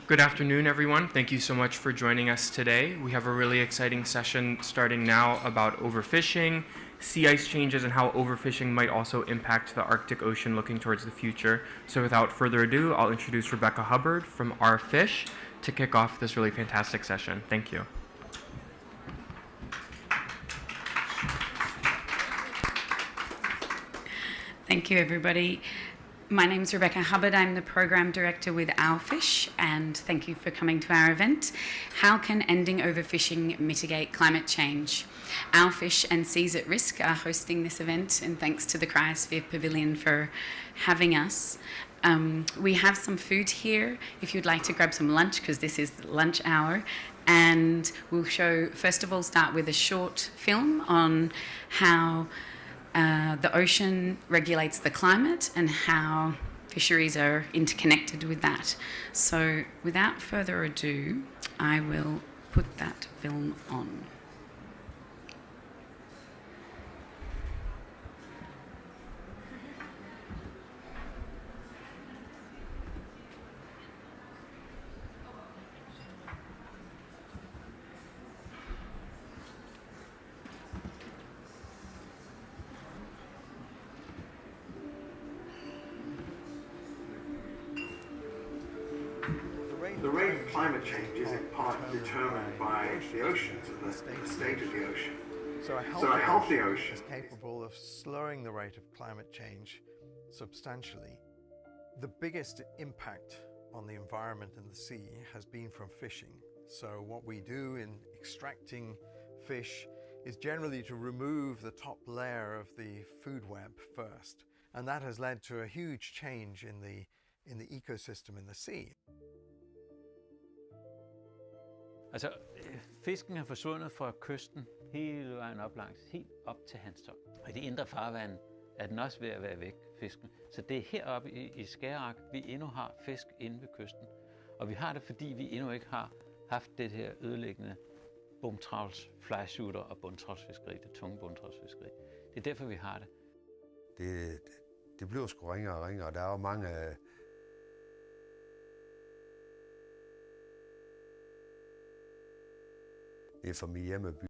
Good afternoon, everyone. Thank you so much for joining us today. We have a really exciting session starting now about overfishing, sea ice changes, and how overfishing might also impact the Arctic Ocean looking towards the future. So without further ado, I'll introduce Rebecca Hubbard from Our Fish to kick off this really fantastic session. Thank you. Thank you, everybody. My name is Rebecca Hubbard. I'm the Program Director with Our Fish, and thank you for coming to our event. How can ending overfishing mitigate climate change? Our Fish and Seas at Risk are hosting this event, and thanks to the Cryosphere Pavilion for having us. We have some food here if you'd like to grab some lunch, because this is lunch hour. And we'll first of all, start with a short film on how the ocean regulates the climate and how fisheries are interconnected with that. So without further ado, I will put that film on. The rate of climate change is in part determined by the oceans and the state of the ocean. So a healthy ocean is capable of slowing the rate of climate change substantially. The biggest impact on the environment and the sea has been from fishing. So what we do in extracting fish is generally to remove the top layer of the food web first. And that has led to a huge change in the ecosystem in the sea. Altså, fisken er forsvundet fra kysten hele vejen op langs, helt op til Hanstholm. Og i det indre farvand er den også ved at være væk, fisken. Så det er heroppe i Skagerrak, vi endnu har fisk inde ved kysten. Og vi har det, fordi vi endnu ikke har haft det her ødelæggende bomtravls, flyshooter og bundtravlsfiskeri, det tunge bundtravlsfiskeri. Det er derfor, vi har det. Det bliver sgu ringere og ringere, og der er jo mange. Det er for min hjemmeby.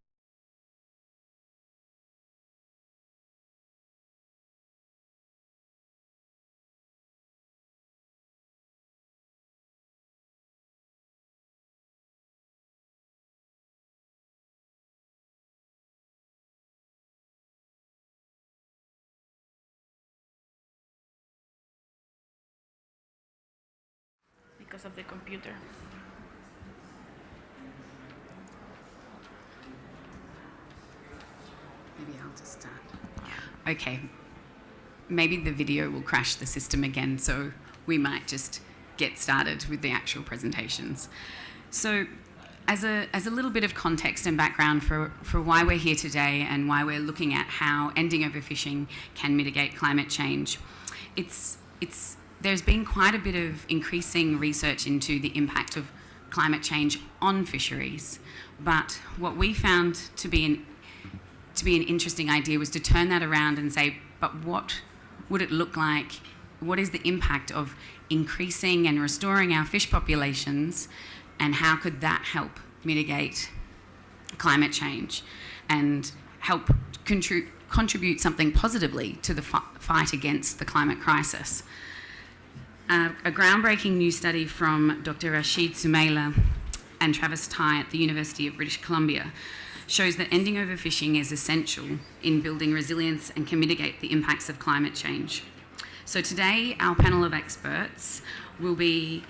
Because of the computer. Maybe I'll just start. Okay, maybe the video will crash the system again, so we might just get started with the actual presentations. So as a little bit of context and background for why we're here today and why we're looking at how ending overfishing can mitigate climate change, there's been quite a bit of increasing research into the impact of climate change on fisheries, but what we found to be an interesting idea was to turn that around and say, but what would it look like? What is the impact of increasing and restoring our fish populations, and how could that help mitigate climate change and help contribute something positively to the fight against the climate crisis? A groundbreaking new study from Dr. Rashid Sumaila and Travis Tai at the University of British Columbia shows that ending overfishing is essential in building resilience and can mitigate the impacts of climate change. So today, our panel of experts will be,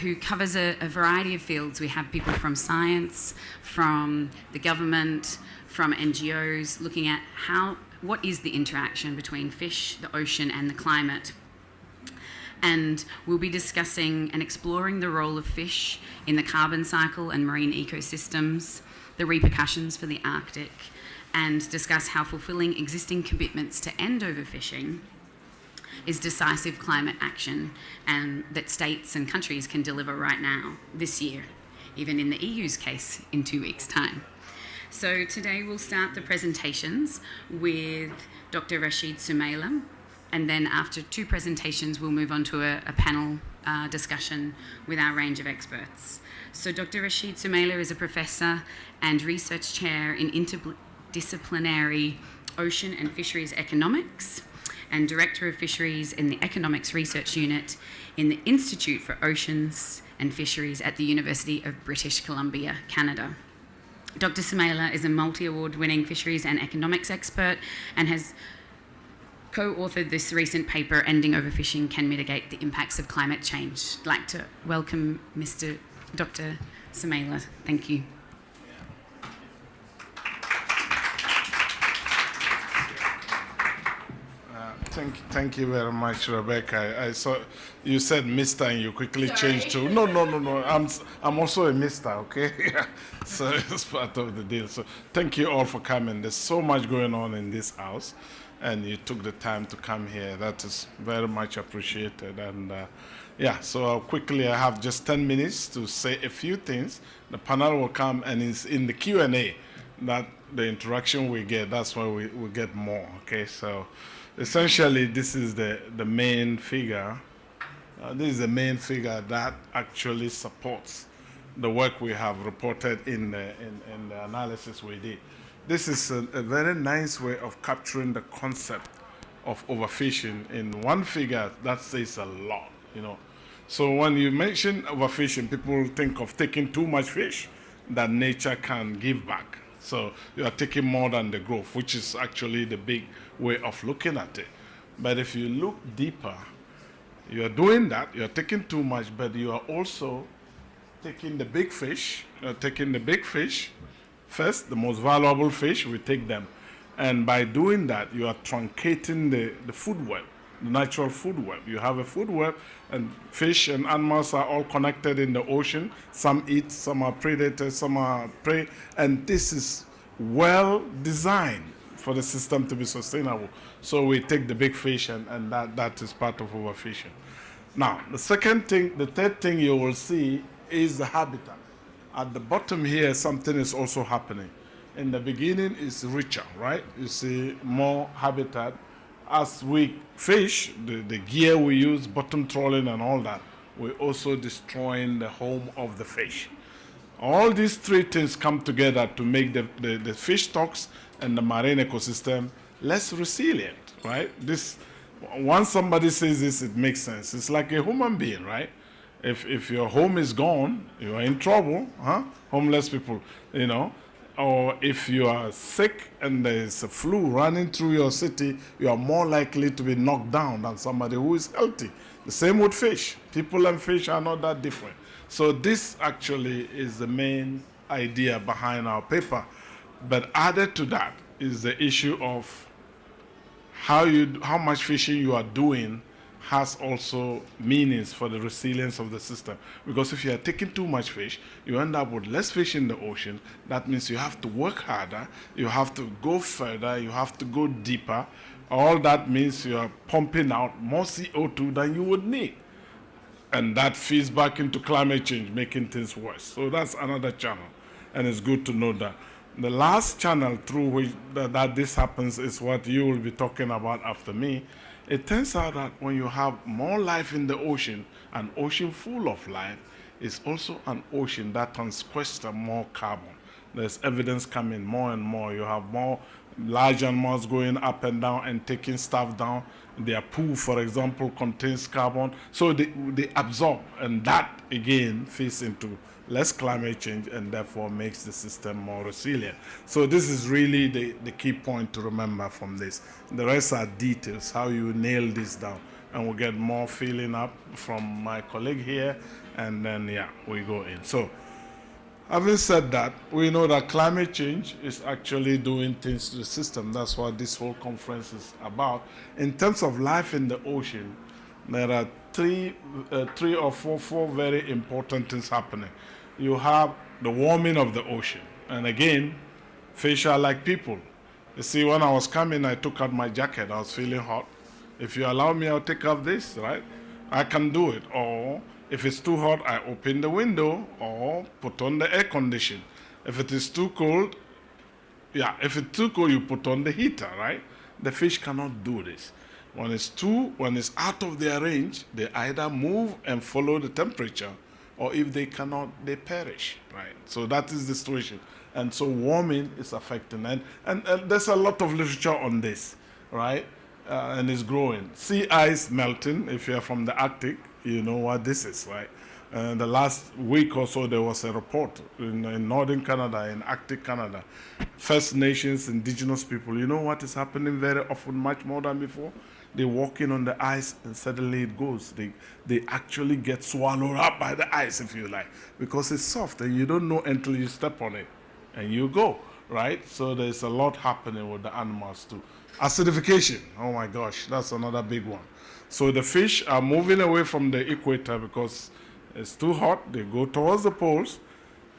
who covers a variety of fields. We have people from science, from the government, from NGOs, looking at what is the interaction between fish, the ocean, and the climate. And we'll be discussing and exploring the role of fish in the carbon cycle and marine ecosystems, the repercussions for the Arctic, and discuss how fulfilling existing commitments to end overfishing is decisive climate action and that states and countries can deliver right now, this year, even in the EU's case in 2 weeks' time. So today we'll start the presentations with Dr. Rashid Sumaila, and then after 2 presentations we'll move on to a panel discussion with our range of experts. So Dr. Rashid Sumaila is a professor and research chair in interdisciplinary ocean and fisheries economics and director of fisheries in the economics research unit in the Institute for Oceans and Fisheries at the University of British Columbia, Canada. Dr. Sumaila is a multi-award winning fisheries and economics expert and has co-authored this recent paper, Ending Overfishing Can Mitigate the Impacts of Climate Change. I'd like to welcome Dr. Sumaila. Thank you. Thank you very much, Rebecca. I saw you said Mr. and you quickly changed to no. I'm also a Mr. Okay, so it's part of the deal. So thank you all for coming. There's so much going on in this house, and you took the time to come here. That is very much appreciated. And yeah, so quickly I have just 10 minutes to say a few things. The panel will come, and it's in the Q&A that the interaction we get. That's where we get more. Okay, so. Essentially, this is the main figure. This is the main figure that actually supports the work we have reported in the analysis we did. This is a very nice way of capturing the concept of overfishing in one figure. That says a lot, you know. So when you mention overfishing, people think of taking too much fish that nature can give back. So you are taking more than the growth, which is actually the big way of looking at it. But if you look deeper, you are doing that, you are taking too much, but you are also taking the big fish. You are taking the big fish first, the most valuable fish, we take them. And by doing that, you are truncating the food web, the natural food web. You have a food web, and fish and animals are all connected in the ocean. Some eat, some are predators, some are prey, and this is well designed for the system to be sustainable. So we take the big fish, and that is part of overfishing. Now, the third thing you will see is the habitat. At the bottom here, something is also happening. In the beginning, it's richer, right? You see more habitat. As we fish, the gear we use, bottom trawling and all that, we're also destroying the home of the fish. All these three things come together to make the fish stocks and the marine ecosystem less resilient, right? Once somebody says this, it makes sense. It's like a human being, right? If your home is gone, you are in trouble, huh? Homeless people, you know. Or if you are sick and there's a flu running through your city, you are more likely to be knocked down than somebody who is healthy. The same with fish. People and fish are not that different. So this actually is the main idea behind our paper. But added to that is the issue of how much fishing you are doing has also meanings for the resilience of the system. Because if you are taking too much fish, you end up with less fish in the ocean. That means you have to work harder, you have to go further, you have to go deeper. All that means you are pumping out more CO2 than you would need. And that feeds back into climate change, making things worse. So that's another channel, and it's good to know that. The last channel through which that this happens is what you will be talking about after me. It turns out that when you have more life in the ocean, an ocean full of life is also an ocean that can sequester more carbon. There's evidence coming more and more. You have more large animals going up and down and taking stuff down. Their poo, for example, contains carbon. So they absorb, and that again feeds into less climate change and therefore makes the system more resilient. So this is really the key point to remember from this. The rest are details, how you nail this down. And we'll get more filling up from my colleague here, and then, yeah, we go in. So having said that, we know that climate change is actually doing things to the system. That's what this whole conference is about. In terms of life in the ocean, there are three or four very important things happening. You have the warming of the ocean. And again, fish are like people. You see, when I was coming, I took out my jacket. I was feeling hot. If you allow me, I'll take off this, right? I can do it. Or if it's too hot, I open the window or put on the air condition. If it is too cold, if it's too cold, you put on the heater, right? The fish cannot do this. When it's out of their range, they either move and follow the temperature, or if they cannot, they perish, right? So that is the situation. And so warming is affecting. And there's a lot of literature on this, right? And it's growing. Sea ice melting, if you're from the Arctic, you know what this is, right? The last week or so, there was a report in northern Canada, in Arctic Canada. First Nations, indigenous people, you know what is happening very often, much more than before? They're walking on the ice and suddenly it goes. They actually get swallowed up by the ice, if you like, because it's soft and you don't know until you step on it and you go, right? So there's a lot happening with the animals too. Acidification, oh my gosh, that's another big one. So the fish are moving away from the equator because it's too hot. They go towards the poles.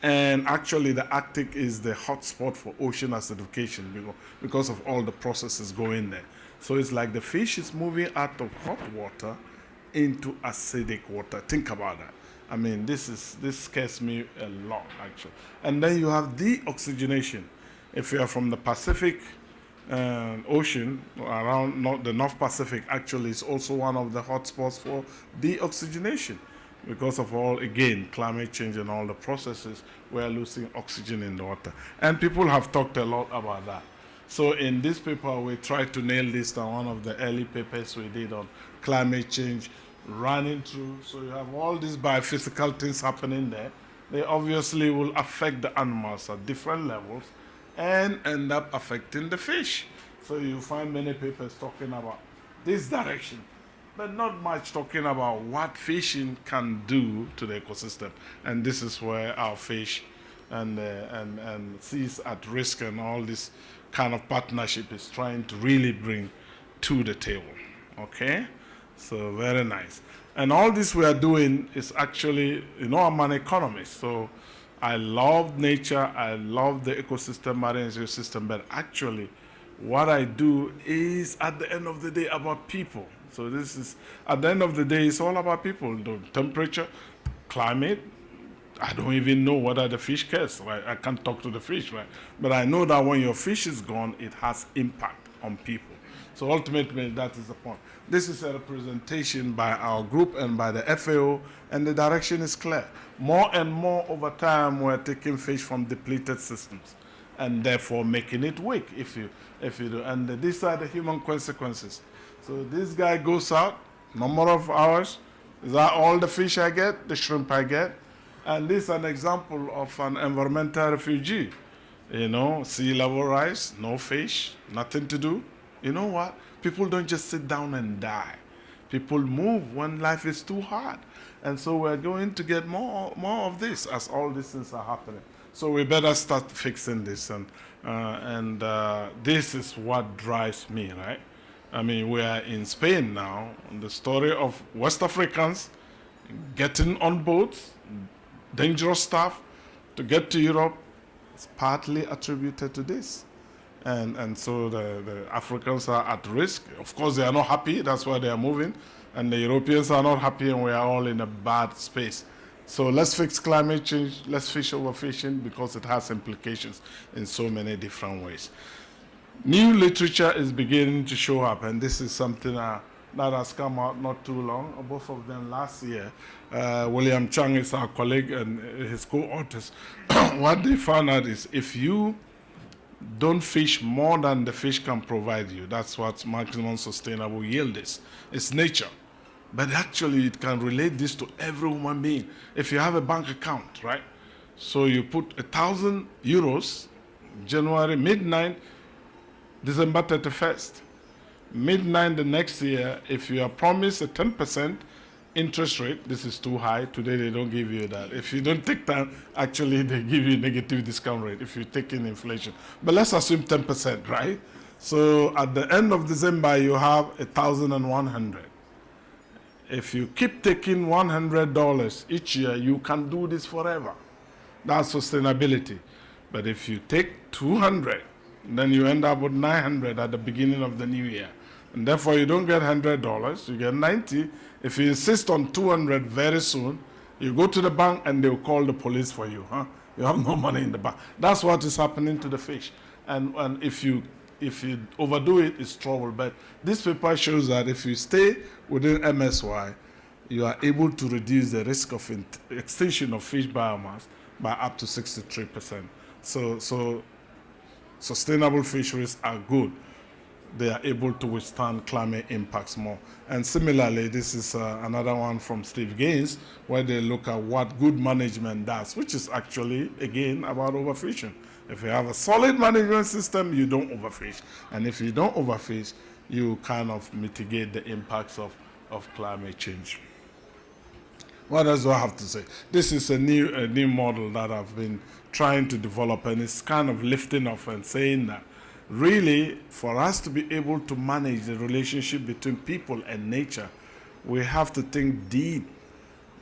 And actually, the Arctic is the hot spot for ocean acidification because of all the processes going there. So it's like the fish is moving out of hot water into acidic water. Think about that. I mean, this scares me a lot, actually. And then you have deoxygenation. If you are from the Pacific Ocean, around the North Pacific, actually, is also one of the hot spots for deoxygenation. Because of all, again, climate change and all the processes, we are losing oxygen in the water. And people have talked a lot about that. So in this paper, we tried to nail this down, one of the early papers we did on climate change running through. So you have all these biophysical things happening there. They obviously will affect the animals at different levels and end up affecting the fish. So you find many papers talking about this direction, but not much talking about what fishing can do to the ecosystem. And this is where our fish and seas at risk and all this kind of partnership is trying to really bring to the table. Okay? So very nice. And all this we are doing is actually, I'm an economist, so I love nature, I love the ecosystem, marine ecosystem, but actually what I do is at the end of the day about people. So this is, at the end of the day, it's all about people. The temperature, climate, I don't even know whether the fish cares, right? I can't talk to the fish, right? But I know that when your fish is gone, it has impact on people. So ultimately, that is the point. This is a representation by our group and by the FAO, and the direction is clear. More and more over time, we're taking fish from depleted systems, and therefore making it weak, if you do. And these are the human consequences. So this guy goes out, number of hours, is that all the fish I get, the shrimp I get? And this is an example of an environmental refugee. Sea level rise, no fish, nothing to do. You know what? People don't just sit down and die. People move when life is too hard. And so we're going to get more of this as all these things are happening. So we better start fixing this. And this is what drives me, right? I mean, we are in Spain now, and the story of West Africans getting on boats, dangerous stuff, to get to Europe is partly attributed to this. And so the Africans are at risk. Of course, they are not happy. That's why they are moving. And the Europeans are not happy, and we are all in a bad space. So let's fix climate change. Let's fish overfishing, because it has implications in so many different ways. New literature is beginning to show up, and this is something that has come out not too long, both of them last year. William Chang is our colleague and his co-authors. What they found out is if you don't fish more than the fish can provide you, that's what maximum sustainable yield is. It's nature. But actually, it can relate this to every human being. If you have a bank account, right? So you put 1,000 euros, January, midnight, December 31st. Midnight the next year, if you are promised a 10% interest rate, this is too high. Today they don't give you that. If you don't take time, actually they give you a negative discount rate if you take in inflation. But let's assume 10%, right? So at the end of December, you have 1,100. If you keep taking $100 each year, you can do this forever. That's sustainability. But if you take 200, then you end up with 900 at the beginning of the new year. And therefore, you don't get $100, you get 90. If you insist on 200 very soon, you go to the bank and they'll call the police for you. You have no money in the bank. That's what is happening to the fish. And if you if you overdo it, it's trouble. But this paper shows that if you stay within MSY, you are able to reduce the risk of extinction of fish biomass by up to 63%. So sustainable fisheries are good. They are able to withstand climate impacts more. And similarly, this is another one from Steve Gaines, where they look at what good management does, which is actually, again, about overfishing. If you have a solid management system, you don't overfish. And if you don't overfish, you kind of mitigate the impacts of climate change. What else do I have to say? This is a new model that I've been trying to develop, and it's kind of lifting off and saying that really, for us to be able to manage the relationship between people and nature, we have to think deep.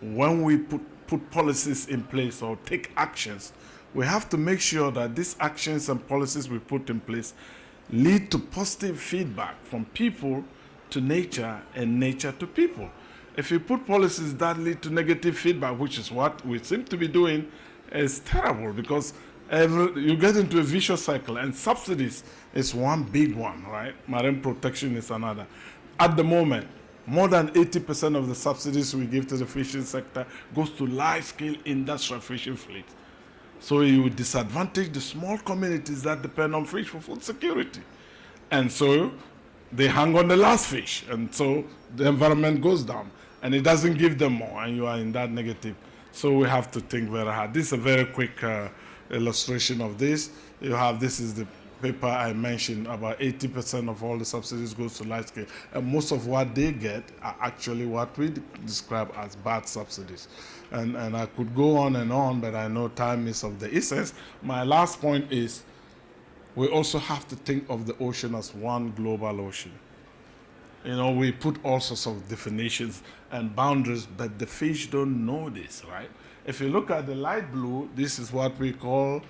When we put policies in place or take actions, we have to make sure that these actions and policies we put in place lead to positive feedback from people to nature and nature to people. If you put policies that lead to negative feedback, which is what we seem to be doing, it's terrible, because you get into a vicious cycle, and subsidies is one big one, right? Marine protection is another. At the moment, more than 80% of the subsidies we give to the fishing sector goes to large-scale industrial fishing fleets. So you disadvantage the small communities that depend on fish for food security. And so they hang on the last fish, and so the environment goes down, and it doesn't give them more, and you are in that negative. So we have to think very hard. This is a very quick illustration of this. This is the paper I mentioned, about 80% of all the subsidies goes to large scale, and most of what they get are actually what we describe as bad subsidies. And I could go on, but I know time is of the essence. My last point is, we also have to think of the ocean as one global ocean. You know, we put all sorts of definitions and boundaries, but the fish don't know this, right? If you look at the light blue, this is what we call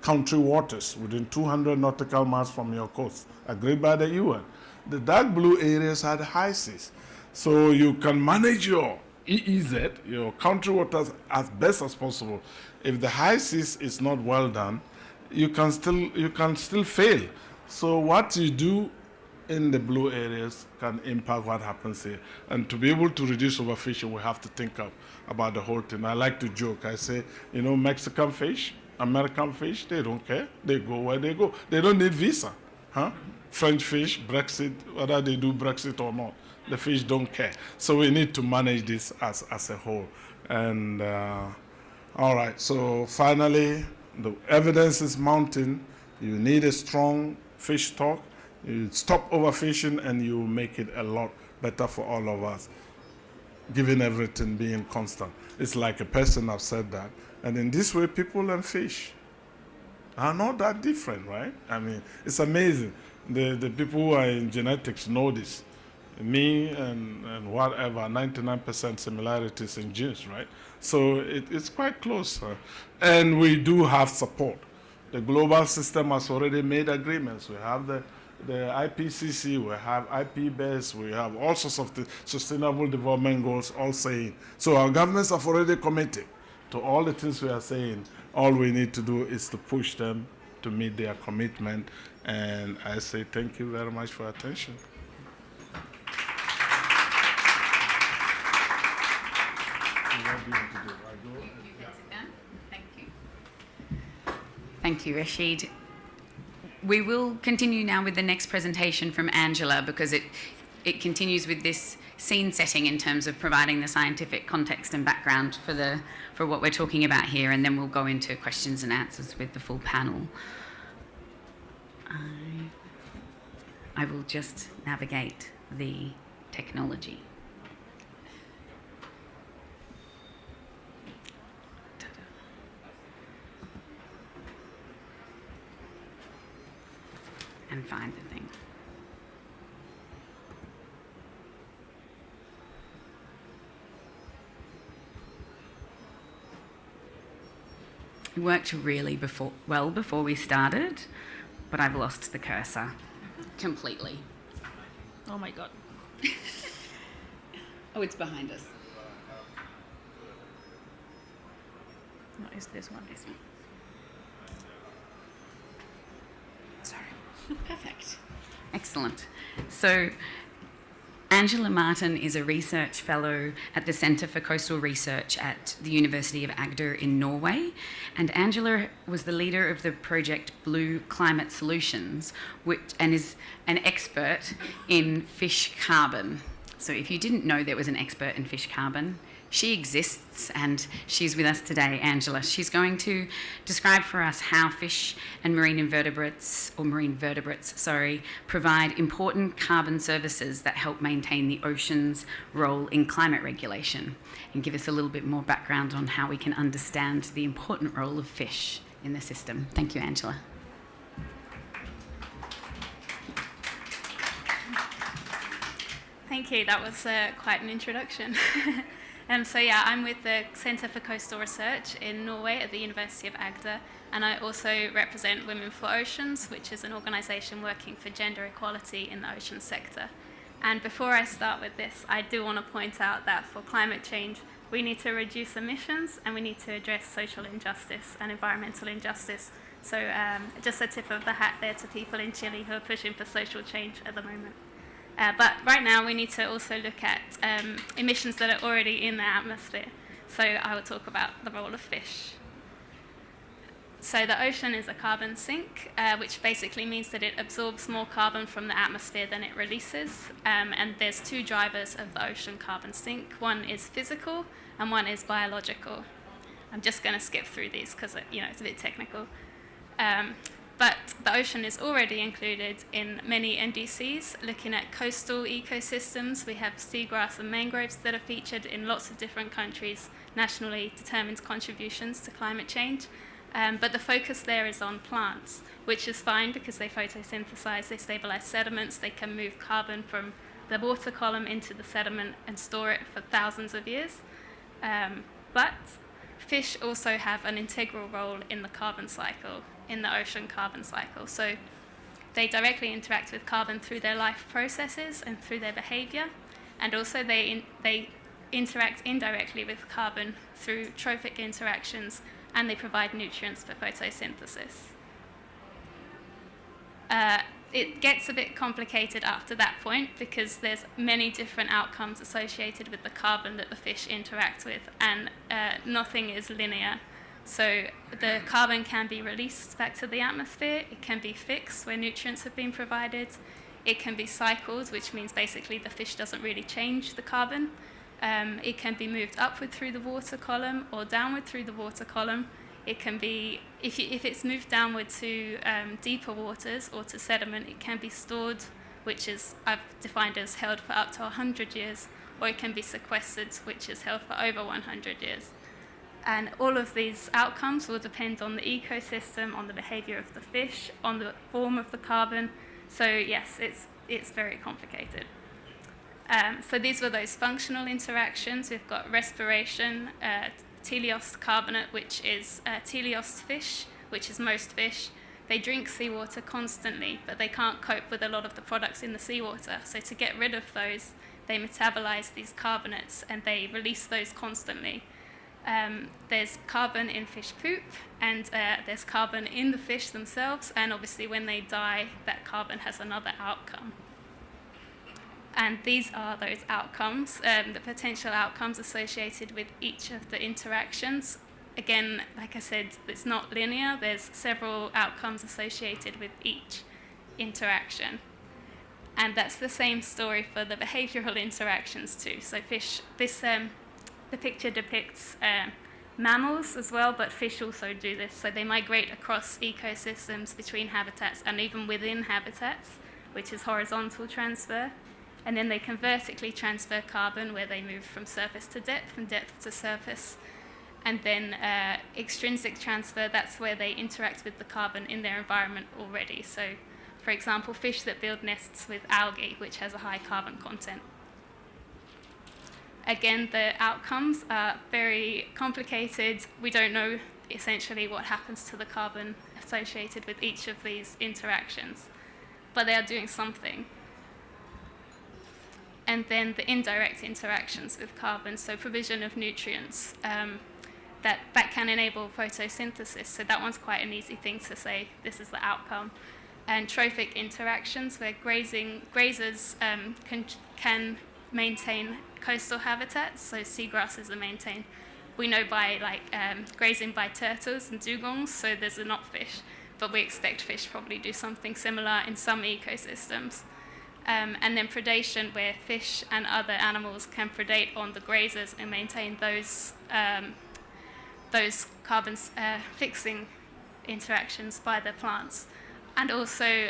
country waters, within 200 nautical miles from your coast, agreed by the UN. The dark blue areas are the high seas. So you can manage your EEZ, your country waters, as best as possible. If the high seas is not well done, you can still fail. So what you do in the blue areas can impact what happens here. And to be able to reduce overfishing, we have to think about the whole thing. I like to joke. I say, Mexican fish, American fish, they don't care. They go where they go. They don't need visa. French fish, Brexit, whether they do Brexit or not, the fish don't care. So we need to manage this as a whole. And all right, so finally, the evidence is mounting. You need a strong fish stock. You stop overfishing, and you make it a lot better for all of us, given everything being constant. It's like a person have said that. And in this way, people and fish are not that different, right? I mean, it's amazing. The people who are in genetics know this. Me and whatever, 99% similarities in genes, right? So it's quite close. And we do have support. The global system has already made agreements. We have the IPCC, we have IP-BES, we have all sorts of the sustainable development goals all saying. So our governments have already committed to all the things we are saying. All we need to do is to push them to meet their commitment. And I say thank you very much for your attention. Thank you, Rashid. We will continue now with the next presentation from Angela, because it continues with this scene setting in terms of providing the scientific context and background for what we're talking about here, and then we'll go into questions and answers with the full panel. I will just navigate the technology. And find the thing. It worked really well before we started, but I've lost the cursor completely. Oh my god. Oh, it's behind us. No, it's this one. Sorry. Perfect. Excellent. So Angela Martin is a research fellow at the Centre for Coastal Research at the University of Agder in Norway. And Angela was the leader of the project Blue Climate Solutions, and is an expert in fish carbon. So if you didn't know there was an expert in fish carbon, she exists, and she's with us today, Angela. She's going to describe for us how fish and marine vertebrates, provide important carbon services that help maintain the ocean's role in climate regulation, and give us a little bit more background on how we can understand the important role of fish in the system. Thank you, Angela. Thank you. That was quite an introduction. So yeah, I'm with the Centre for Coastal Research in Norway at the University of Agder, and I also represent Women for Oceans, which is an organisation working for gender equality in the ocean sector. And before I start with this, I do want to point out that for climate change, we need to reduce emissions and we need to address social injustice and environmental injustice. So just a tip of the hat there to people in Chile who are pushing for social change at the moment. But right now we need to also look at emissions that are already in the atmosphere. So I will talk about the role of fish. So the ocean is a carbon sink, which basically means that it absorbs more carbon from the atmosphere than it releases. And there's two drivers of the ocean carbon sink. One is physical and one is biological. I'm just going to skip through these because it's a bit technical. But the ocean is already included in many NDCs. Looking at coastal ecosystems, we have seagrass and mangroves that are featured in lots of different countries, nationally determined contributions to climate change. But the focus there is on plants, which is fine because they photosynthesize, they stabilize sediments, they can move carbon from the water column into the sediment and store it for thousands of years. But fish also have an integral role in the carbon cycle, in the ocean carbon cycle. So they directly interact with carbon through their life processes and through their behavior, and also they interact indirectly with carbon through trophic interactions, and they provide nutrients for photosynthesis. It gets a bit complicated after that point because there's many different outcomes associated with the carbon that the fish interact with, and nothing is linear. So the carbon can be released back to the atmosphere, it can be fixed where nutrients have been provided, it can be cycled, which means basically the fish doesn't really change the carbon. It can be moved upward through the water column or downward through the water column. It can be, if it's moved downward to deeper waters or to sediment, it can be stored, which is I've defined as held for up to 100 years, or it can be sequestered, which is held for over 100 years. And all of these outcomes will depend on the ecosystem, on the behavior of the fish, on the form of the carbon. So yes, it's very complicated. So these were those functional interactions. We've got respiration, teleost carbonate, which is teleost fish, which is most fish. They drink seawater constantly, but they can't cope with a lot of the products in the seawater. So to get rid of those, they metabolize these carbonates and they release those constantly. There's carbon in fish poop, and there's carbon in the fish themselves, and obviously when they die, that carbon has another outcome. And these are those outcomes, the potential outcomes associated with each of the interactions. Again, like I said, it's not linear. There's several outcomes associated with each interaction. And that's the same story for the behavioral interactions too. So fish, the picture depicts mammals as well, but fish also do this. So they migrate across ecosystems between habitats and even within habitats, which is horizontal transfer. And then they can vertically transfer carbon, where they move from surface to depth and depth to surface. And then extrinsic transfer, that's where they interact with the carbon in their environment already. So, for example, fish that build nests with algae, which has a high carbon content. Again, the outcomes are very complicated. We don't know essentially what happens to the carbon associated with each of these interactions, but they are doing something. And then the indirect interactions with carbon, so provision of nutrients, that can enable photosynthesis. So that one's quite an easy thing to say, this is the outcome. and trophic interactions where grazers can maintain coastal habitats, so seagrasses are maintained. We know by grazing by turtles and dugongs, so there's a not fish, but we expect fish probably do something similar in some ecosystems. And then predation, where fish and other animals can predate on the grazers and maintain those carbon fixing interactions by the plants. And also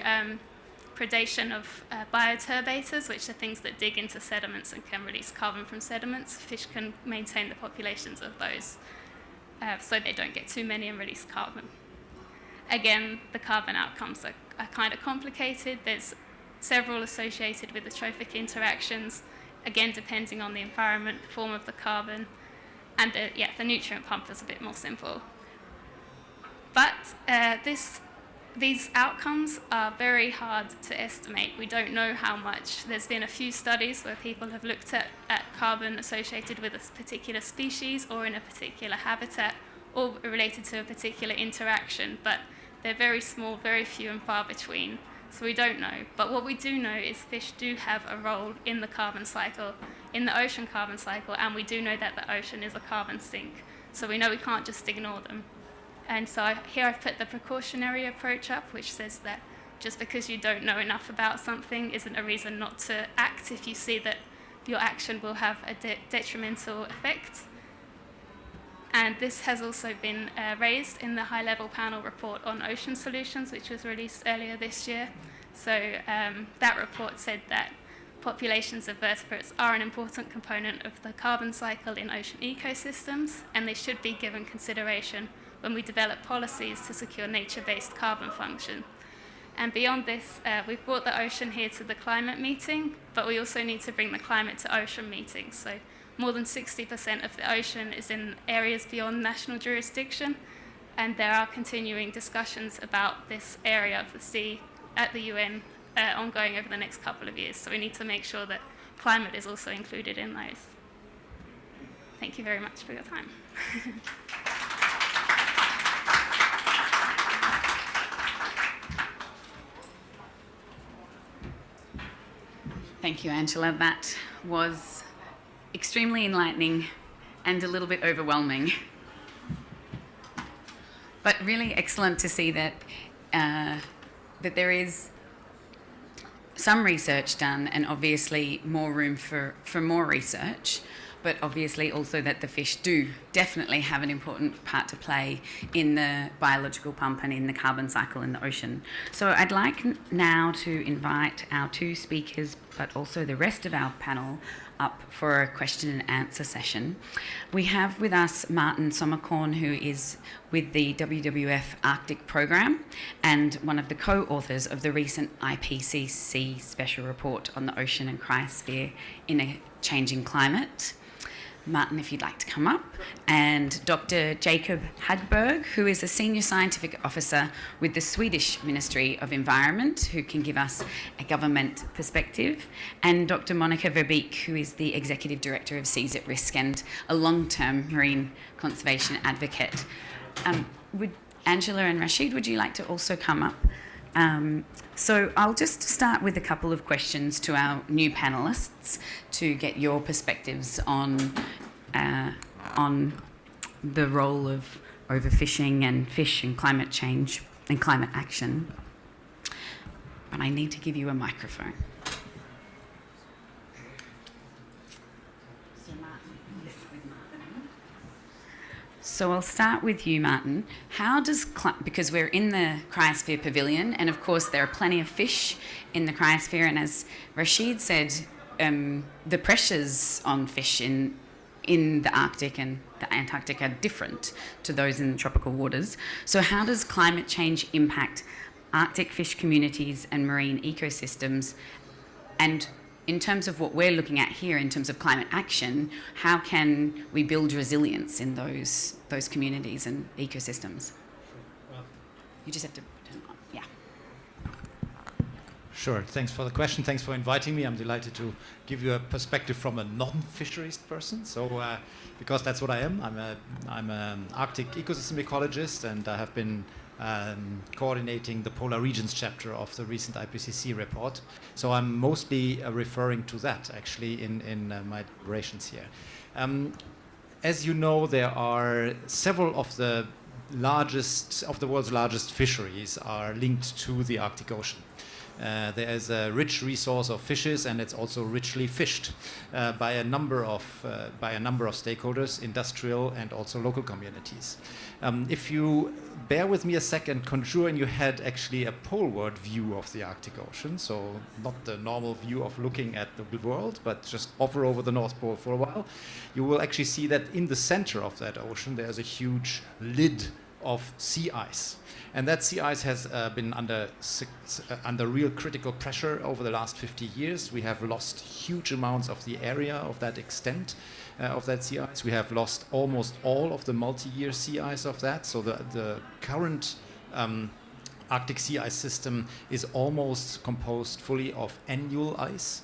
predation of bioturbators, which are things that dig into sediments and can release carbon from sediments. Fish can maintain the populations of those so they don't get too many and release carbon. Again, the carbon outcomes are kind of complicated. There's several associated with the trophic interactions, again depending on the environment, the form of the carbon, and the nutrient pump is a bit more simple. But these outcomes are very hard to estimate. We don't know how much. There's been a few studies where people have looked at carbon associated with a particular species or in a particular habitat or related to a particular interaction, but they're very small, very few and far between. So we don't know. But what we do know is fish do have a role in the carbon cycle, in the ocean carbon cycle, and we do know that the ocean is a carbon sink. So we know we can't just ignore them. And so here I've put the precautionary approach up, which says that just because you don't know enough about something isn't a reason not to act if you see that your action will have a detrimental effect. And this has also been raised in the high-level panel report on ocean solutions, which was released earlier this year. So that report said that populations of vertebrates are an important component of the carbon cycle in ocean ecosystems, and they should be given consideration when we develop policies to secure nature-based carbon function. And beyond this, we've brought the ocean here to the climate meeting, but we also need to bring the climate to ocean meetings. So more than 60% of the ocean is in areas beyond national jurisdiction, and there are continuing discussions about this area of the sea at the UN ongoing over the next couple of years. So we need to make sure that climate is also included in those. Thank you very much for your time. Thank you, Angela. That was extremely enlightening and a little bit overwhelming. But really excellent to see that that there is some research done and obviously more room for more research, but obviously also that the fish do definitely have an important part to play in the biological pump and in the carbon cycle in the ocean. So I'd like now to invite our two speakers, but also the rest of our panel, up for a question and answer session. We have with us Martin Sommerkorn, who is with the WWF Arctic Program and one of the co-authors of the recent IPCC special report on the ocean and cryosphere in a changing climate. Martin, if you'd like to come up, and Dr. Jacob Hagberg, who is a senior scientific officer with the Swedish Ministry of Environment, who can give us a government perspective, and Dr. Monica Verbeek, who is the executive director of Seas at Risk and a long-term marine conservation advocate. Would Angela and Rashid, would you like to also come up? So I'll just start with a couple of questions to our new panelists to get your perspectives on the role of overfishing and fish and climate change and climate action. But I need to give you a microphone. So I'll start with you, Martin. How does, because we're in the cryosphere pavilion, and of course there are plenty of fish in the cryosphere, and as Rashid said, the pressures on fish in the Arctic and the Antarctic are different to those in the tropical waters. So how does climate change impact Arctic fish communities and marine ecosystems? And in terms of what we're looking at here, in terms of climate action, how can we build resilience in those communities and ecosystems? You just have to turn it on. Yeah. Sure. Thanks for the question. Thanks for inviting me. I'm delighted to give you a perspective from a non-fisheries person. So, because that's what I am. I'm an Arctic ecosystem ecologist, and I have been coordinating the Polar Regions chapter of the recent IPCC report. So I'm mostly referring to that actually in my deliberations here. As you know, there are several of the world's largest fisheries are linked to the Arctic Ocean. There is a rich resource of fishes, and it's also richly fished by a number of stakeholders, industrial and also local communities. If you bear with me a second, conjure in your head actually a poleward view of the Arctic Ocean, so not the normal view of looking at the world, but just hover over the North Pole for a while, you will actually see that in the center of that ocean there's a huge lid of sea ice. And that sea ice has been under real critical pressure over the last 50 years. We have lost huge amounts of the area of that extent of that sea ice. We have lost almost all of the multi-year sea ice of that. So the current Arctic sea ice system is almost composed fully of annual ice,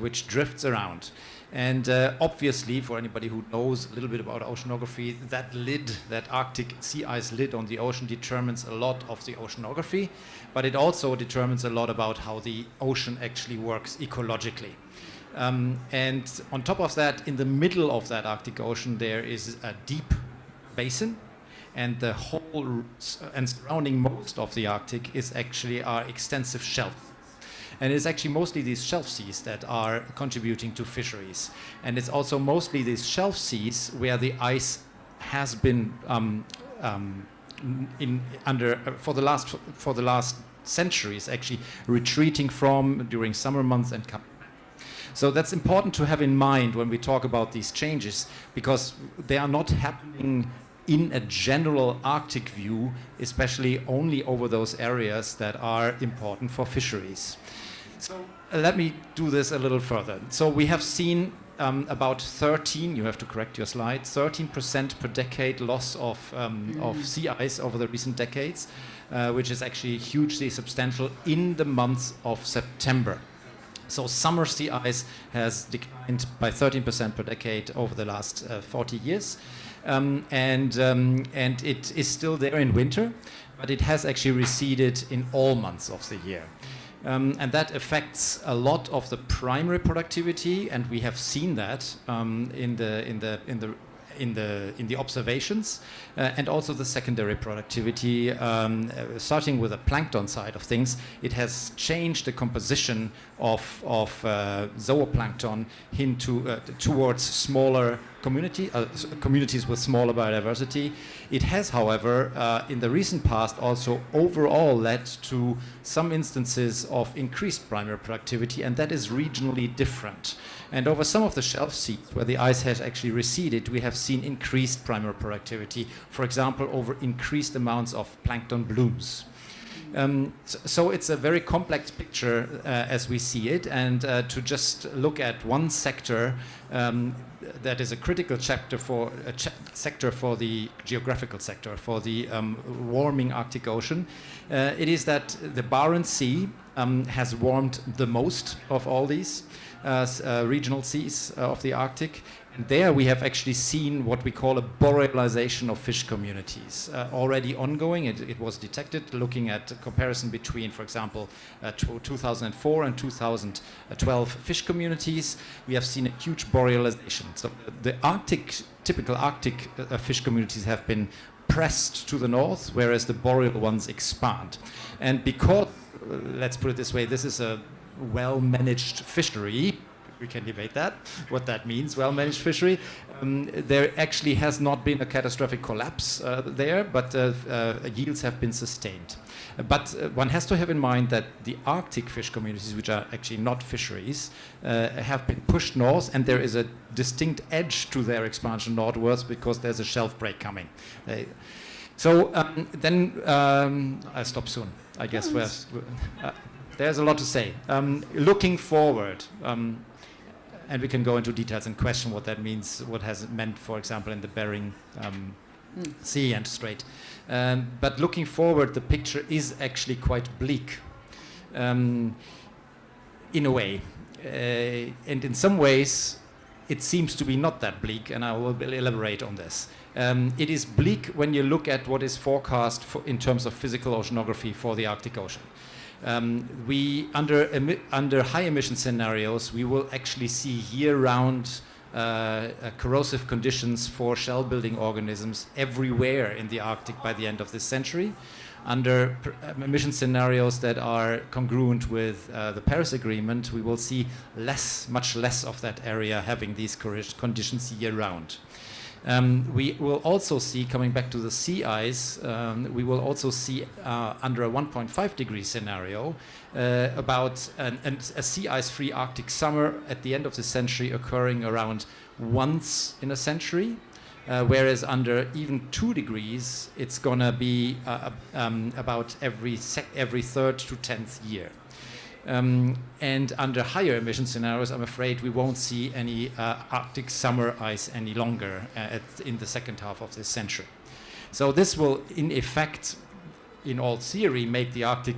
which drifts around. And obviously, for anybody who knows a little bit about oceanography, that lid, that Arctic sea ice lid on the ocean determines a lot of the oceanography, but it also determines a lot about how the ocean actually works ecologically. And on top of that, in the middle of that Arctic Ocean, there is a deep basin, and the whole and surrounding most of the Arctic is actually our extensive shelf. And it's actually mostly these shelf seas that are contributing to fisheries. And it's also mostly these shelf seas where the ice has been for the last centuries actually retreating from during summer months and coming back. So that's important to have in mind when we talk about these changes, because they are not happening in a general Arctic view, especially only over those areas that are important for fisheries. So let me do this a little further. So we have seen about 13, you have to correct your slide, 13% per decade loss of sea ice over the recent decades, which is actually hugely substantial in the month of September. So summer sea ice has declined by 13% per decade over the last 40 years. And it is still there in winter, but it has actually receded in all months of the year. And that affects a lot of the primary productivity, and we have seen that in the observations, and also the secondary productivity. Starting with the plankton side of things, it has changed the composition of zooplankton towards smaller communities with smaller biodiversity. It has, however, in the recent past also overall led to some instances of increased primary productivity, and that is regionally different. And over some of the shelf seas where the ice has actually receded, we have seen increased primary productivity, for example, over increased amounts of plankton blooms. So it's a very complex picture as we see it, and to just look at one sector that is a critical sector for the geographical sector for the warming Arctic Ocean, it is that the Barents Sea has warmed the most of all these regional seas of the Arctic. And there we have actually seen what we call a borealization of fish communities already ongoing. It was detected looking at a comparison between, for example, 2004 and 2012 fish communities. We have seen a huge borealization. So the typical Arctic fish communities have been pressed to the north, whereas the boreal ones expand. And because, let's put it this way, this is a well-managed fishery. We can debate that, what that means, well-managed fishery. There actually has not been a catastrophic collapse there, but yields have been sustained. But one has to have in mind that the Arctic fish communities, which are actually not fisheries, have been pushed north, and there is a distinct edge to their expansion northwards because there's a shelf break coming. Then I'll stop soon, I guess. There's a lot to say. Looking forward, and we can go into details and question what that means, what has it meant, for example, in the Bering Sea and Strait. But looking forward, the picture is actually quite bleak, in a way. And in some ways, it seems to be not that bleak, and I will elaborate on this. It is bleak when you look at what is forecast in terms of physical oceanography for the Arctic Ocean. Under high emission scenarios, we will actually see year-round corrosive conditions for shell-building organisms everywhere in the Arctic by the end of this century. Under emission scenarios that are congruent with the Paris Agreement, we will see much less of that area having these conditions year-round. We will also see, coming back to the sea ice, we will also see under a 1.5 degree scenario about a sea ice-free Arctic summer at the end of the century occurring around once in a century, whereas under even 2 degrees, it's going to be about every 3rd to 10th year. And under higher emission scenarios, I'm afraid we won't see any Arctic summer ice any longer in the second half of this century. So this will, in effect, in all theory, make the Arctic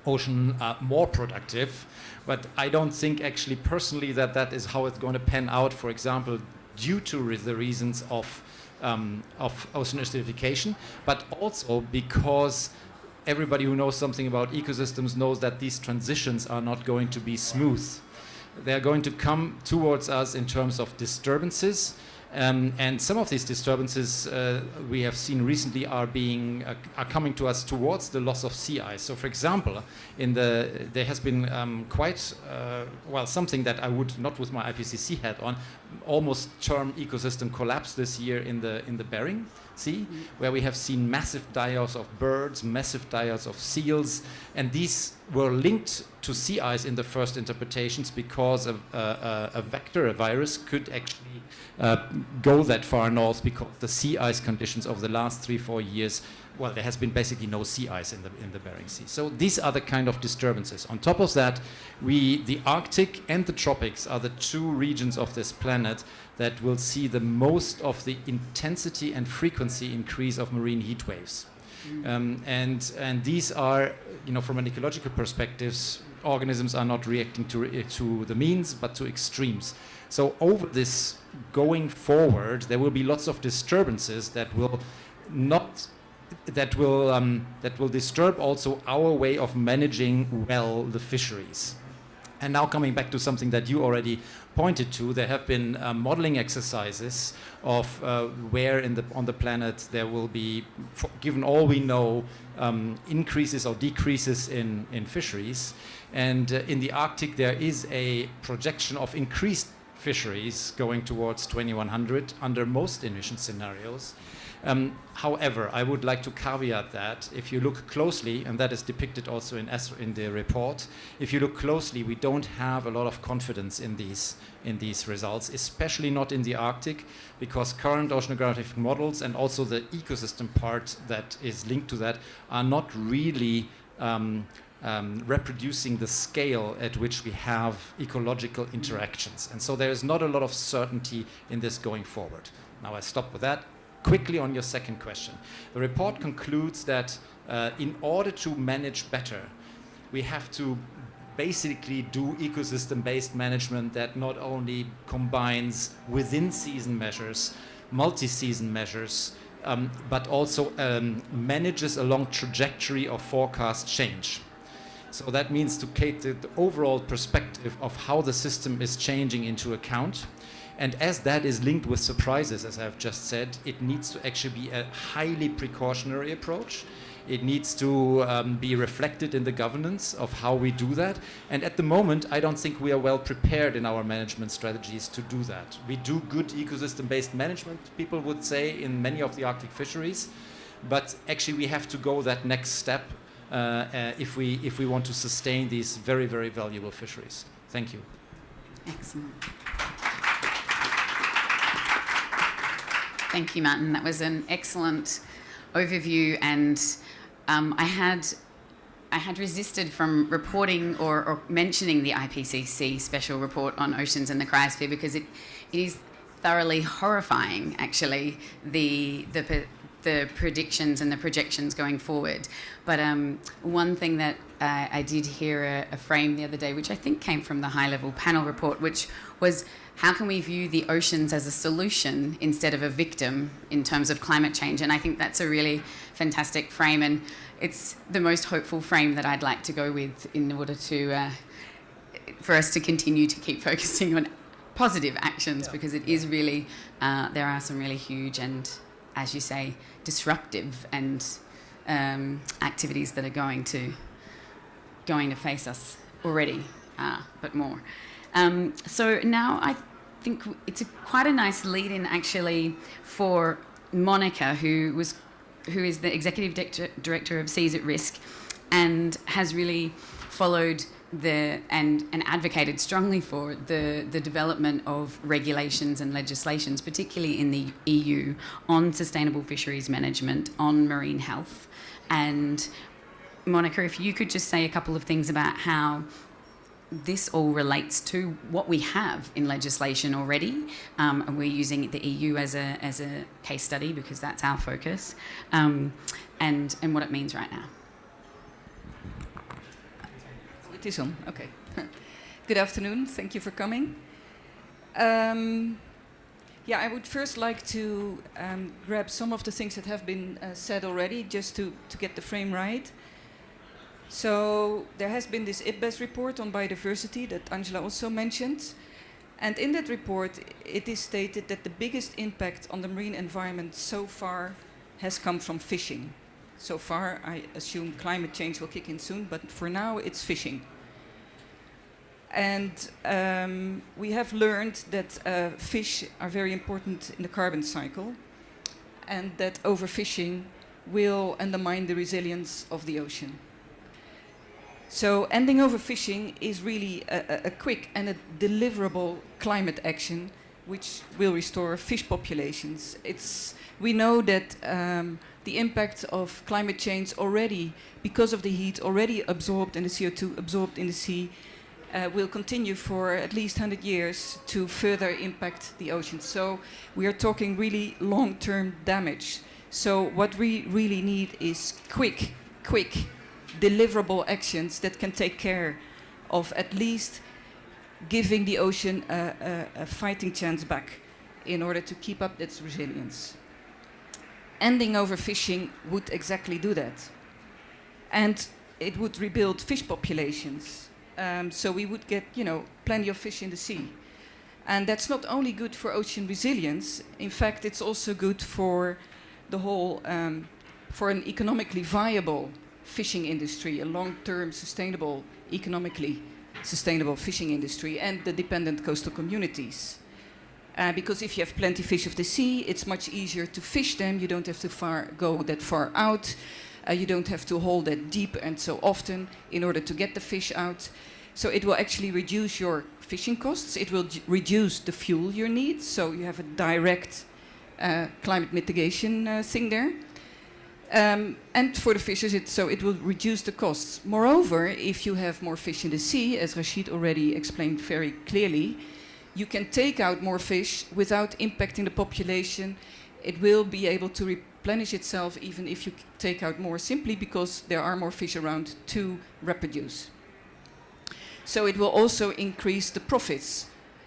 Ocean more productive. But I don't think actually personally that is how it's going to pan out, for example, due to the reasons of ocean acidification, but also because everybody who knows something about ecosystems knows that these transitions are not going to be smooth. They're going to come towards us in terms of disturbances, and some of these disturbances we have seen recently are coming to us towards the loss of sea ice. So, for example, there has been something that I would not with my IPCC hat on, almost term ecosystem collapse this year in the Bering Sea, where we have seen massive die-offs of birds, massive die-offs of seals, and these were linked to sea ice in the first interpretations because a vector, a virus, could actually go that far north because the sea ice conditions over the last 3-4 years, well, there has been basically no sea ice in the Bering Sea. So these are the kind of disturbances. On top of that, the Arctic and the tropics are the 2 regions of this planet that will see the most of the intensity and frequency increase of marine heat waves. And these are, from an ecological perspective, organisms are not reacting to the means, but to extremes. So over this going forward, there will be lots of disturbances that will disturb also our way of managing well the fisheries. And now coming back to something that you already pointed to, there have been modeling exercises of where on the planet there will be, given all we know, increases or decreases in fisheries. And in the Arctic there is a projection of increased fisheries going towards 2100 under most emission scenarios. However, I would like to caveat that if you look closely, and that is depicted also in the report, if you look closely, we don't have a lot of confidence in these results, especially not in the Arctic, because current oceanographic models and also the ecosystem part that is linked to that are not really reproducing the scale at which we have ecological interactions. And so there is not a lot of certainty in this going forward. Now I stop with that. Quickly on your second question. The report concludes that in order to manage better, we have to basically do ecosystem-based management that not only combines within-season measures, multi-season measures, but also manages along trajectory of forecast change. So that means to take the overall perspective of how the system is changing into account. And as that is linked with surprises, as I've just said, it needs to actually be a highly precautionary approach. It needs to be reflected in the governance of how we do that. And at the moment, I don't think we are well prepared in our management strategies to do that. We do good ecosystem-based management, people would say, in many of the Arctic fisheries. But actually, we have to go that next step if we want to sustain these very, very valuable fisheries. Thank you. Excellent. Thank you, Martin. That was an excellent overview, and I had resisted from reporting or mentioning the IPCC special report on oceans and the cryosphere because it is thoroughly horrifying, actually, the predictions and the projections going forward. But one thing that I did hear a frame the other day, which I think came from the high-level panel report, which was how can we view the oceans as a solution instead of a victim in terms of climate change? And I think that's a really fantastic frame, and it's the most hopeful frame that I'd like to go with in order to for us to continue to keep focusing on positive actions, because it is really there are some really huge and, as you say, disruptive and activities that are going to face us already, but more. So now I think it's quite a nice lead-in actually for Monica, who is the executive director of Seas at Risk, and has really followed and advocated strongly for the development of regulations and legislations, particularly in the EU, on sustainable fisheries management, on marine health. And Monica, if you could just say a couple of things about how this all relates to what we have in legislation already, and we're using the EU as a case study because that's our focus, and what it means right now. It is on, okay. Good afternoon, thank you for coming. I would first like to grab some of the things that have been said already, just to get the frame right. So there has been this IPBES report on biodiversity that Angela also mentioned. And in that report, it is stated that the biggest impact on the marine environment so far has come from fishing. So far, I assume climate change will kick in soon, but for now, it's fishing. And we have learned that fish are very important in the carbon cycle, and that overfishing will undermine the resilience of the ocean. So ending overfishing is really a quick and a deliverable climate action which will restore fish populations. We know that the impact of climate change already, because of the heat already absorbed in the CO2 absorbed in the sea, will continue for at least 100 years to further impact the ocean. So we are talking really long-term damage. So what we really need is quick, deliverable actions that can take care of at least giving the ocean a fighting chance back in order to keep up its resilience. Ending overfishing would exactly do that. And it would rebuild fish populations. So we would get, plenty of fish in the sea. And that's not only good for ocean resilience, in fact, it's also good for the whole, for an economically viable fishing industry, a long-term sustainable, economically sustainable fishing industry, and the dependent coastal communities. Because if you have plenty fish of the sea, it's much easier to fish them. You don't have to go that far out. You don't have to haul that deep and so often in order to get the fish out. So it will actually reduce your fishing costs. It will reduce the fuel you need. So you have a direct climate mitigation thing there. And for the fishers, it will reduce the costs. Moreover, if you have more fish in the sea, as Rashid already explained very clearly, you can take out more fish without impacting the population. It will be able to replenish itself even if you take out more, simply because there are more fish around to reproduce. So it will also increase the profits,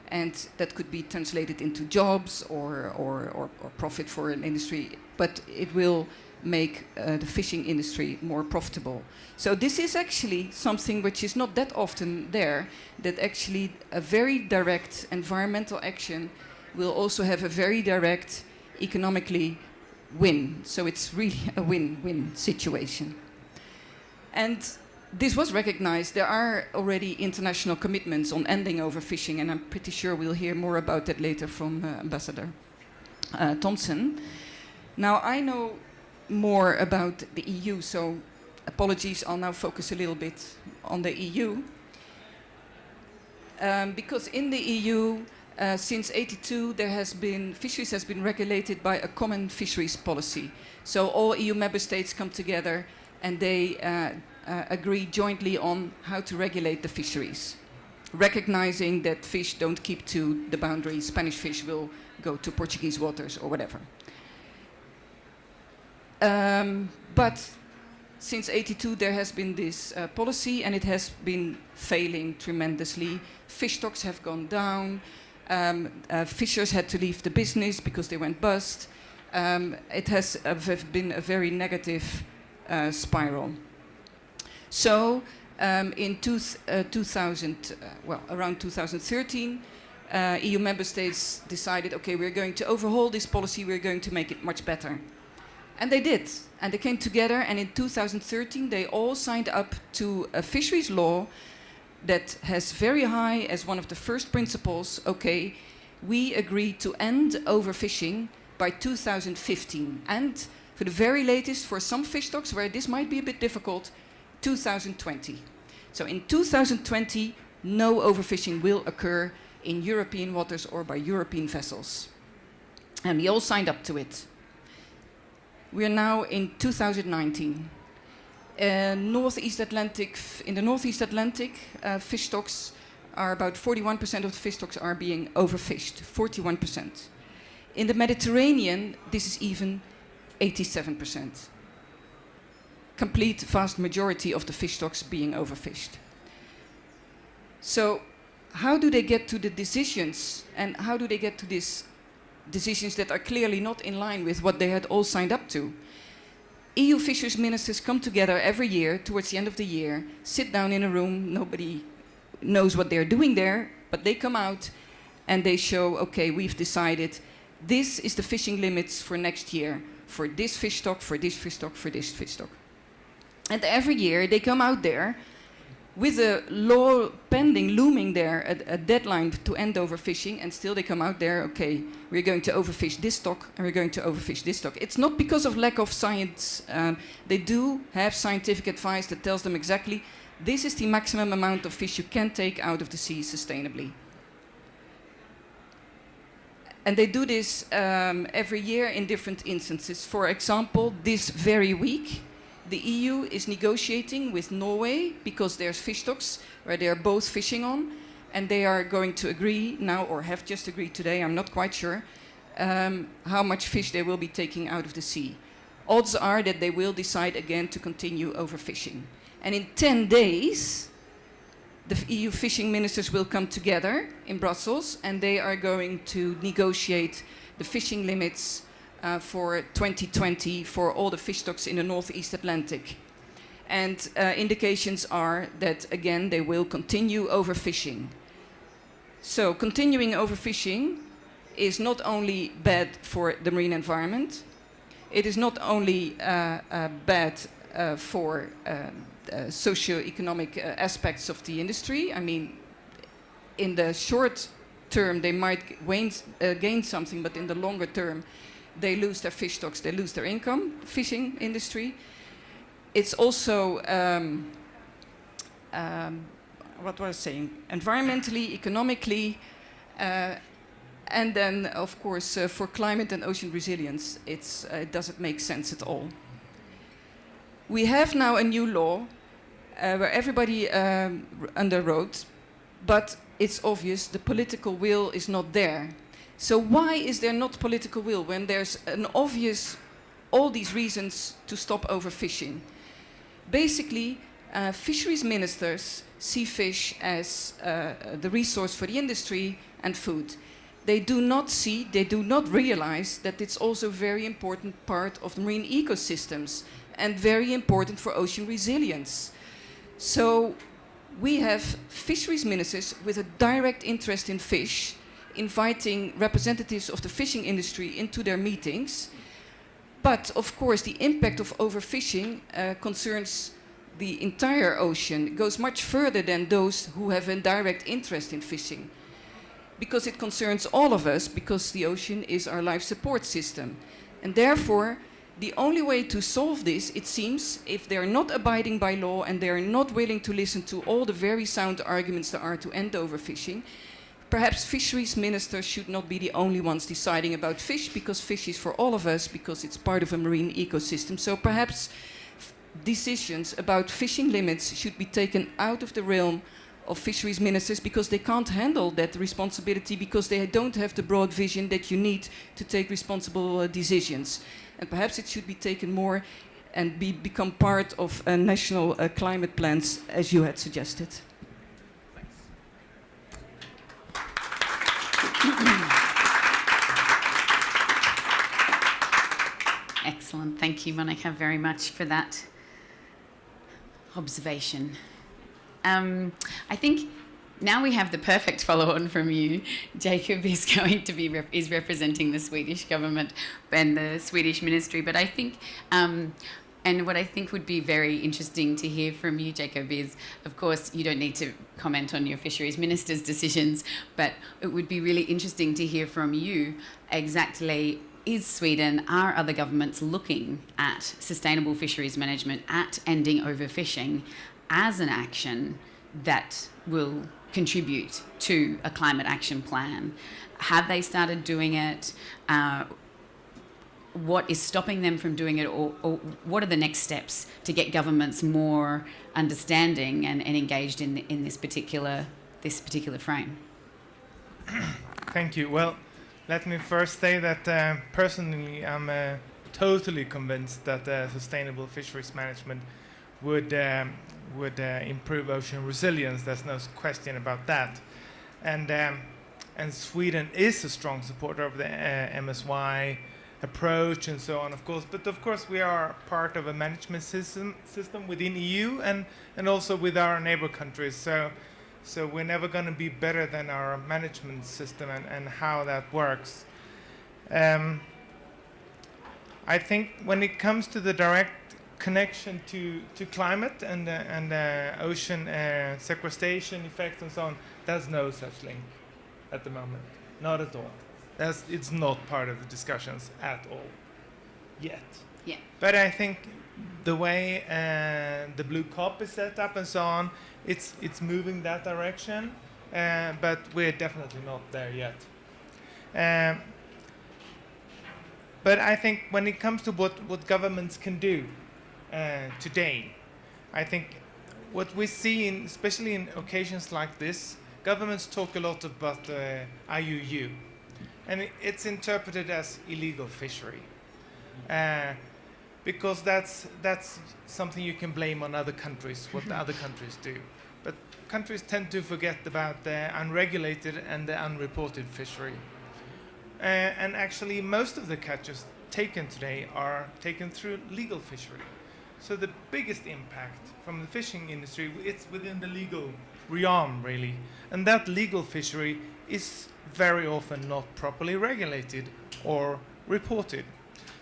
and that could be translated into jobs or profit for an industry, but it will make the fishing industry more profitable. So this is actually something which is not that often there, that actually a very direct environmental action will also have a very direct economically win. So it's really a win-win situation. And this was recognized. There are already international commitments on ending overfishing, and I'm pretty sure we'll hear more about that later from Ambassador Thompson. Now, I know more about the EU, so apologies, I'll now focus a little bit on the EU. Because in the EU, since '82, fisheries has been regulated by a common fisheries policy. So all EU member states come together and they agree jointly on how to regulate the fisheries, recognizing that fish don't keep to the boundary. Spanish fish will go to Portuguese waters or whatever. But since '82 there has been this policy, and it has been failing tremendously. Fish stocks have gone down. Fishers had to leave the business because they went bust. It has been a very negative spiral. So in 2000, around 2013, EU member states decided, okay, we're going to overhaul this policy, we're going to make it much better. And they did. And they came together, and in 2013 they all signed up to a fisheries law that has very high as one of the first principles, okay, we agree to end overfishing by 2015. And for the very latest, for some fish stocks where this might be a bit difficult, 2020. So in 2020, no overfishing will occur in European waters or by European vessels. And we all signed up to it. We are now in 2019. In the Northeast Atlantic, fish stocks are about 41% of the fish stocks are being overfished, 41%. In the Mediterranean, this is even 87%. Complete vast majority of the fish stocks being overfished. So how do they get to the decisions, and how do they get to these decisions that are clearly not in line with what they had all signed up to? EU fisheries ministers come together every year towards the end of the year, sit down in a room, nobody knows what they're doing there, but they come out and they show, okay, we've decided this is the fishing limits for next year, for this fish stock, for this fish stock, for this fish stock. And every year they come out there with a law pending, looming there, a deadline to end overfishing, and still they come out there, okay, we're going to overfish this stock, and we're going to overfish this stock. It's not because of lack of science. They do have scientific advice that tells them exactly, this is the maximum amount of fish you can take out of the sea sustainably. And they do this every year in different instances. For example, this very week, the EU is negotiating with Norway because there's fish stocks where they are both fishing on, and they are going to agree now, or have just agreed today, I'm not quite sure, how much fish they will be taking out of the sea. Odds are that they will decide again to continue overfishing. And in 10 days, the EU fishing ministers will come together in Brussels, and they are going to negotiate the fishing limits for 2020 for all the fish stocks in the Northeast Atlantic. And indications are that, again, they will continue overfishing. So continuing overfishing is not only bad for the marine environment, it is not only bad for socio-economic aspects of the industry. I mean, in the short term they might gain something, but in the longer term they lose their fish stocks, they lose their income, fishing industry. It's also, what was I saying, environmentally, economically, and then, of course, for climate and ocean resilience, it doesn't make sense at all. We have now a new law where everybody underwrote, but it's obvious the political will is not there. So why is there not political will when there's an obvious, all these reasons to stop overfishing? Basically, fisheries ministers see fish as the resource for the industry and food. They do not see, they do not realize that it's also a very important part of the marine ecosystems and very important for ocean resilience. So we have fisheries ministers with a direct interest in fish, inviting representatives of the fishing industry into their meetings. But of course the impact of overfishing concerns the entire ocean. It goes much further than those who have a direct interest in fishing, because it concerns all of us, because the ocean is our life support system. And therefore the only way to solve this, it seems, if they're not abiding by law and they're not willing to listen to all the very sound arguments there are to end overfishing, perhaps fisheries ministers should not be the only ones deciding about fish, because fish is for all of us, because it's part of a marine ecosystem. So perhaps decisions about fishing limits should be taken out of the realm of fisheries ministers, because they can't handle that responsibility, because they don't have the broad vision that you need to take responsible decisions. And perhaps it should be taken more and become part of national climate plans as you had suggested. Excellent. Thank you, Monica, very much for that observation. I think now we have the perfect follow-on from you. Jacob is going to be is representing the Swedish government and the Swedish ministry, but I think and what I think would be very interesting to hear from you, Jacob, is, of course, you don't need to comment on your fisheries minister's decisions, but it would be really interesting to hear from you exactly, is Sweden, are other governments looking at sustainable fisheries management, at ending overfishing as an action that will contribute to a climate action plan? Have they started doing it? What is stopping them from doing it, or what are the next steps to get governments more understanding and engaged in this particular frame? Thank you. Well, let me first say that personally I'm totally convinced that sustainable fisheries management would improve ocean resilience. There's no question about that. And Sweden is a strong supporter of the MSY approach and so on, of course. But of course we are part of a management system within EU and also with our neighbor countries. So we're never going to be better than our management system and how that works. I think when it comes to the direct connection to climate and ocean sequestration effects and so on, there's no such link at the moment. Not at all. It's not part of the discussions at all yet. Yeah. But I think the way the blue COP is set up and so on, it's moving that direction, but we're definitely not there yet. But I think when it comes to what governments can do today, I think what we see, especially in occasions like this, governments talk a lot about IUU. And it's interpreted as illegal fishery, because that's something you can blame on other countries, what the other countries do. But countries tend to forget about the unregulated and the unreported fishery. And actually, most of the catches taken today are taken through legal fishery. So the biggest impact from the fishing industry, it's within the legal realm, really. And that legal fishery is very often not properly regulated or reported.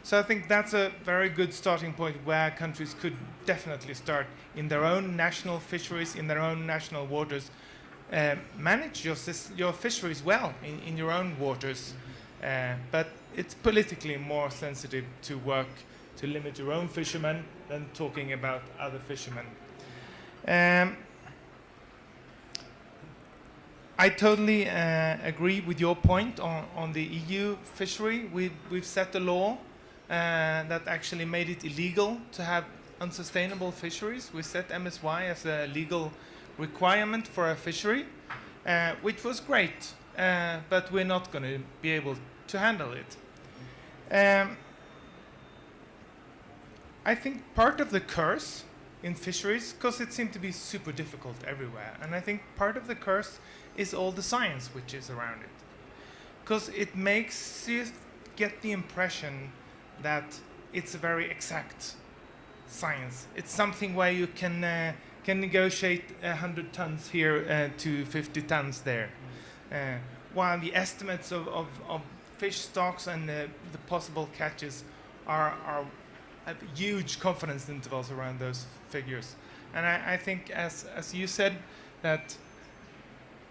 So I think that's a very good starting point where countries could definitely start in their own national fisheries, in their own national waters. Manage your fisheries well in your own waters, but it's politically more sensitive to work to limit your own fishermen than talking about other fishermen. I totally agree with your point on the EU fishery. We've set a law that actually made it illegal to have unsustainable fisheries. We set MSY as a legal requirement for a fishery, which was great, but we're not going to be able to handle it. I think part of the curse in fisheries, because it seemed to be super difficult everywhere, and I think part of the curse is all the science which is around it, because it makes you get the impression that it's a very exact science. It's something where you can negotiate 100 tons here to 50 tons there, while the estimates of fish stocks and the possible catches have huge confidence intervals around those figures. And I think, as you said, that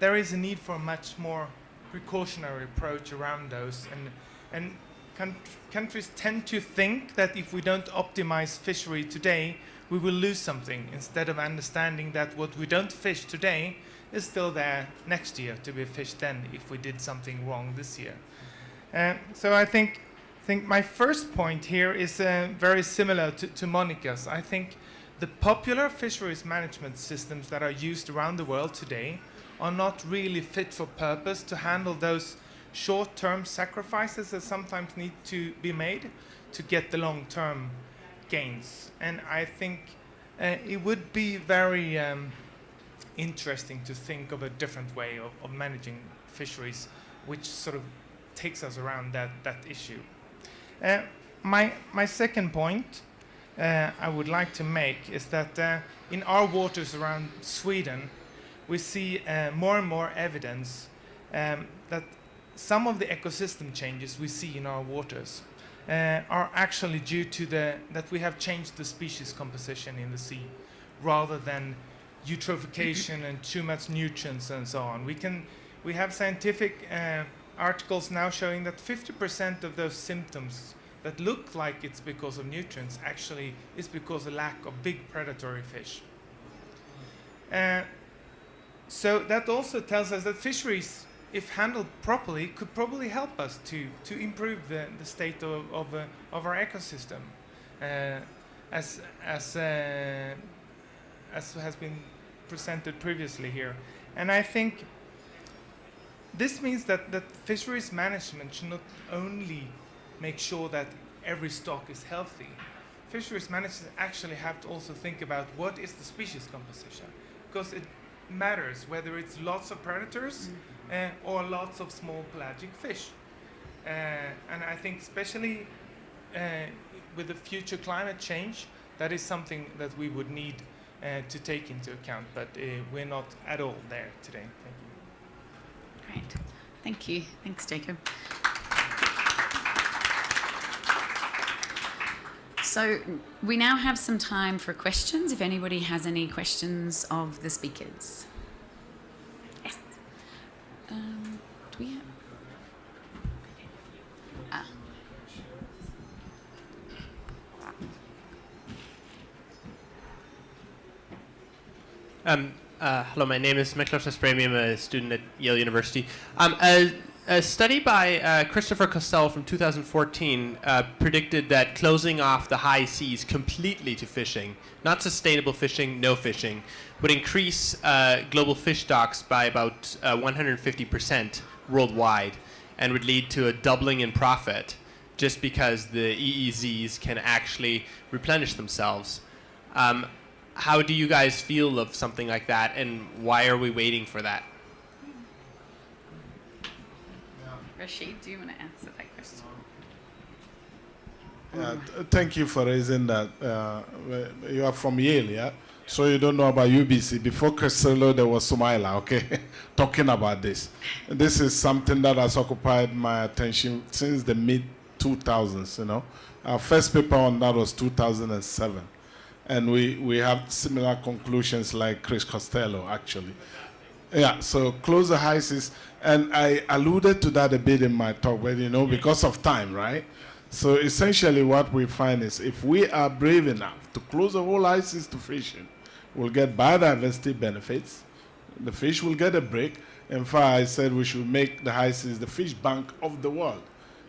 there is a need for a much more precautionary approach around those. And countries tend to think that if we don't optimize fishery today, we will lose something, instead of understanding that what we don't fish today is still there next year to be fished then if we did something wrong this year. So I think my first point here is very similar to Monica's. I think the popular fisheries management systems that are used around the world today are not really fit for purpose to handle those short-term sacrifices that sometimes need to be made to get the long-term gains, and I think it would be very interesting to think of a different way of managing fisheries, which sort of takes us around that issue. My second point I would like to make is that in our waters around Sweden, we see more and more evidence that some of the ecosystem changes we see in our waters are actually due to that we have changed the species composition in the sea, rather than eutrophication and too much nutrients and so on. We have scientific articles now showing that 50% of those symptoms that look like it's because of nutrients actually is because of lack of big predatory fish. So that also tells us that fisheries, if handled properly, could probably help us to improve the state of our ecosystem, as has been presented previously here. And I think this means that fisheries management should not only make sure that every stock is healthy. Fisheries managers actually have to also think about what is the species composition, because it matters whether it's lots of predators or lots of small pelagic fish. And I think especially with the future climate change, that is something that we would need to take into account, but we're not at all there today. Thank you. Great. Thank you. Thanks, Jacob. So we now have some time for questions, if anybody has any questions of the speakers. Yes. Do we have... Hello, my name is Miklos Espremi. I'm a student at Yale University. A study by Christopher Costello from 2014 predicted that closing off the high seas completely to fishing, not sustainable fishing, no fishing, would increase global fish stocks by about 150% worldwide, and would lead to a doubling in profit, just because the EEZs can actually replenish themselves. How do you guys feel of something like that, and why are we waiting for that? Rashid, do you want to answer that question? Thank you for raising that. You are from Yale, yeah? So you don't know about UBC. Before Costello, there was Sumaila, okay? Talking about this. This is something that has occupied my attention since the mid-2000s, you know? Our first paper on that was 2007. And we have similar conclusions like Chris Costello, actually. Yeah, so close the high seas. And I alluded to that a bit in my talk, but you know, because of time, right? So essentially what we find is if we are brave enough to close the whole high seas to fishing, we'll get biodiversity benefits. The fish will get a break. In fact, I said we should make the high seas the fish bank of the world,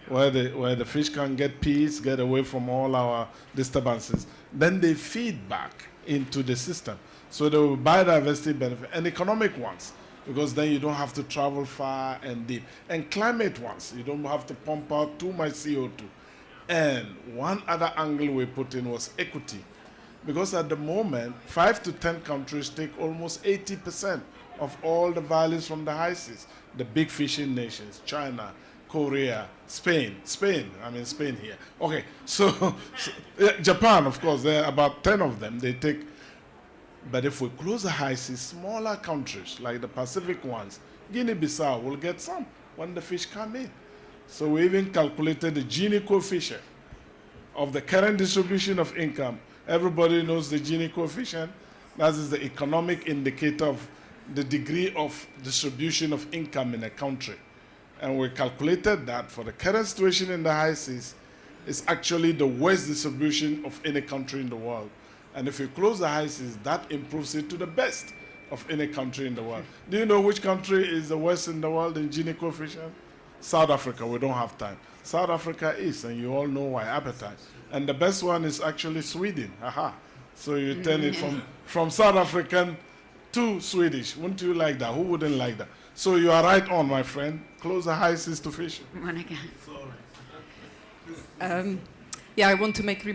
where the fish can get peace, get away from all our disturbances. Then they feed back into the system. So there will be biodiversity benefit and economic ones, because then you don't have to travel far and deep. And climate ones, you don't have to pump out too much CO2. And one other angle we put in was equity. Because at the moment, 5 to 10 countries take almost 80% of all the values from the high seas. The big fishing nations, China, Korea, Spain here. Okay, so Japan, of course, there are about 10 of them. They take, but if we close the high seas, smaller countries like the Pacific ones, Guinea-Bissau will get some when the fish come in. So we even calculated the Gini coefficient of the current distribution of income. Everybody knows the Gini coefficient. That is the economic indicator of the degree of distribution of income in a country. And we calculated that for the current situation in the high seas, it's actually the worst distribution of any country in the world. And if you close the high seas, that improves it to the best of any country in the world. Do you know which country is the worst in the world in Gini coefficient? South Africa. We don't have time. South Africa is, and you all know why, appetite. And the best one is actually Sweden. Aha. So you turn it from South African to Swedish. Wouldn't you like that? Who wouldn't like that? So you are right on, my friend. Close the high seas to fishing. Monica. Yeah, I want to make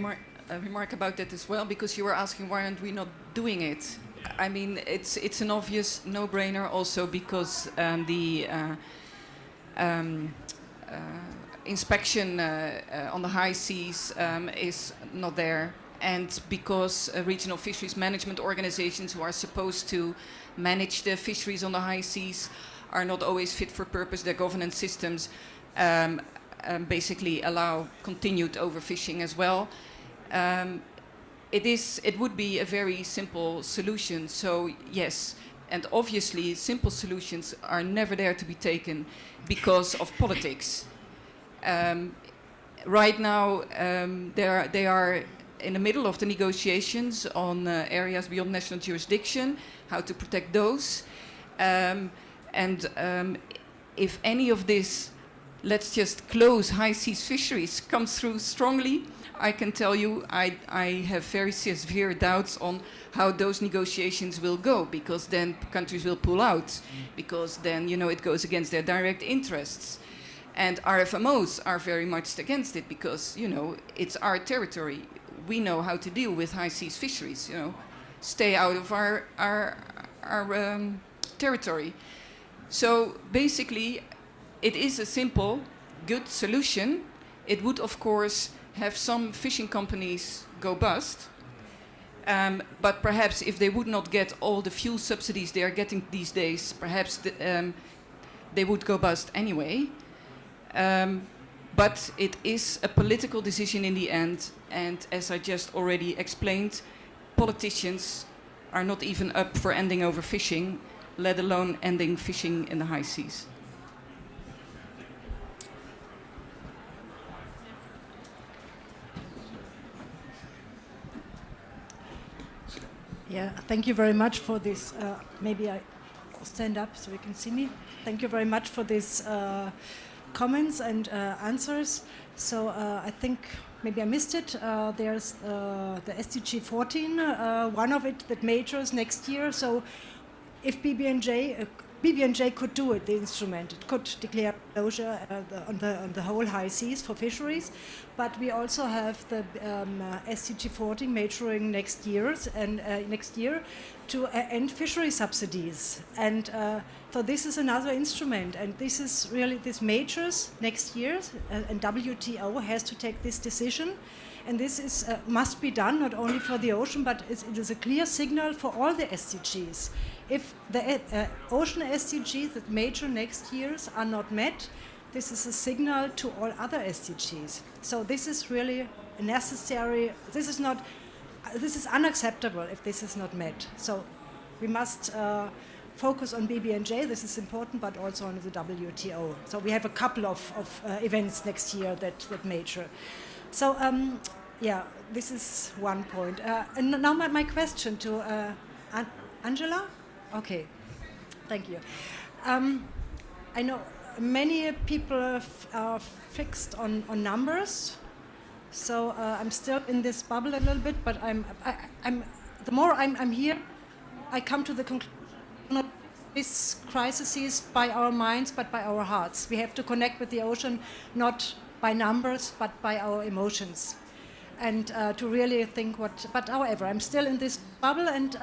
a remark about that as well, because you were asking why aren't we not doing it. I mean, it's an obvious no-brainer also because the inspection on the high seas is not there, and because regional fisheries management organizations who are supposed to manage the fisheries on the high seas are not always fit for purpose. Their governance systems basically allow continued overfishing as well. It would be a very simple solution. So yes, and obviously simple solutions are never there to be taken because of politics. Right now, they are in the middle of the negotiations on areas beyond national jurisdiction, how to protect those. If any of this, let's just close high seas fisheries, comes through strongly, I can tell you I have very severe doubts on how those negotiations will go, because then countries will pull out, because then, you know, it goes against their direct interests. And RFMOs are very much against it because, you know, it's our territory. We know how to deal with high seas fisheries, you know, stay out of our territory. So basically, it is a simple, good solution. It would, of course, have some fishing companies go bust. But perhaps if they would not get all the fuel subsidies they are getting these days, perhaps they would go bust anyway. But it is a political decision in the end. And as I just already explained, politicians are not even up for ending overfishing, let alone ending fishing in the high seas. Yeah, thank you very much for this. Maybe I stand up so you can see me. Thank you very much for these comments and answers. So I think maybe I missed it. There's the SDG 14, one of it that matures next year. So if BBNJ could do it, the instrument, it could declare closure on the whole high seas for fisheries, but we also have the SDG 14 maturing next year to end fishery subsidies, and so this is another instrument, and this matures next year, and WTO has to take this decision. And this must be done not only for the ocean, but it is a clear signal for all the SDGs. If the ocean SDGs that mature next years are not met, this is a signal to all other SDGs. So this is really necessary. This is unacceptable if this is not met. So we must focus on BBNJ. This is important, but also on the WTO. So we have a couple of events next year that mature. So, yeah, this is one point. And now my question to Angela. Okay, thank you. I know many people are fixed on numbers, so I'm still in this bubble a little bit. But the more I'm here, I come to the conclusion that this crisis is by our minds, but by our hearts. We have to connect with the ocean, not by numbers, but by our emotions, and to really think what. But however, I'm still in this bubble, and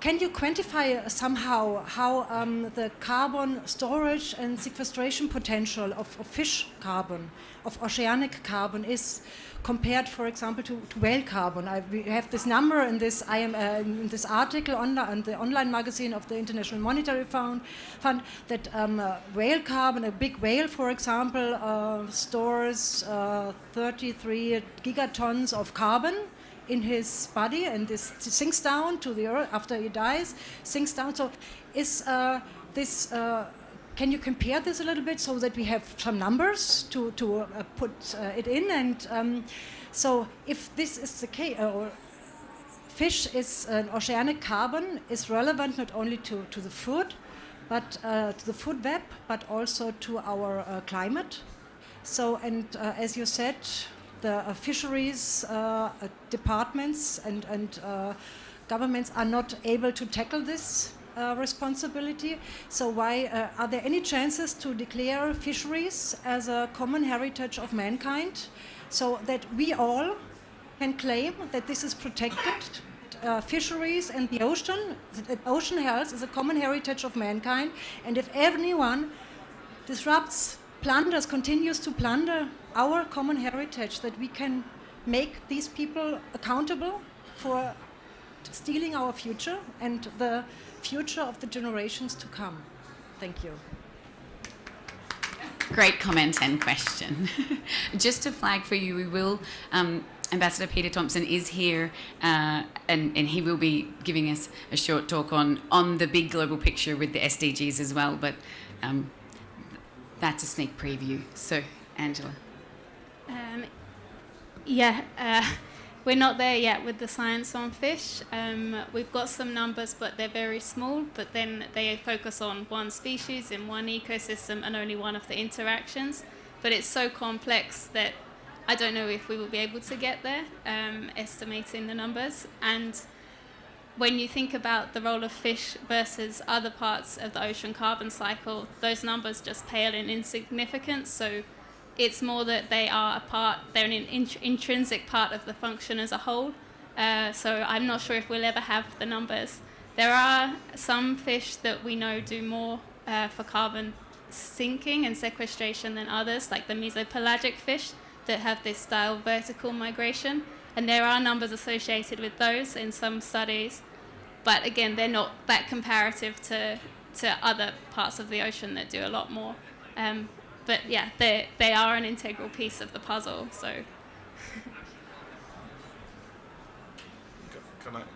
can you quantify somehow how the carbon storage and sequestration potential of fish carbon, of oceanic carbon, is compared, for example, to whale carbon? We have this number in this in this article on the online magazine of the International Monetary Fund that whale carbon, a big whale, for example, stores 33 gigatons of carbon in his body, and this sinks down to the earth after he dies, sinks down. So is this... Can you compare this a little bit so that we have some numbers to put it in? And so if this is the case, fish is an oceanic carbon is relevant not only to the food, but to the food web, but also to our climate. So, and as you said, the fisheries departments and governments are not able to tackle this responsibility. So why are there any chances to declare fisheries as a common heritage of mankind, so that we all can claim that this is protected. Fisheries and the ocean, that ocean health is a common heritage of mankind, and if anyone disrupts, plunders, continues to plunder our common heritage, that we can make these people accountable for stealing our future and the future of the generations to come. Thank you. Great comment and question. Just to flag for you, we will, Ambassador Peter Thompson is here, and he will be giving us a short talk on the big global picture with the SDGs as well, but that's a sneak preview. So, Angela. We're not there yet with the science on fish. We've got some numbers, but they're very small, but then they focus on one species in one ecosystem and only one of the interactions. But it's so complex that I don't know if we will be able to get there, estimating the numbers. And when you think about the role of fish versus other parts of the ocean carbon cycle, those numbers just pale in insignificance. So it's more that they are they're an intrinsic part of the function as a whole. So I'm not sure if we'll ever have the numbers. There are some fish that we know do more for carbon sinking and sequestration than others, like the mesopelagic fish that have this style vertical migration. And there are numbers associated with those in some studies. But again, they're not that comparative to other parts of the ocean that do a lot more. But yeah, they are an integral piece of the puzzle. So,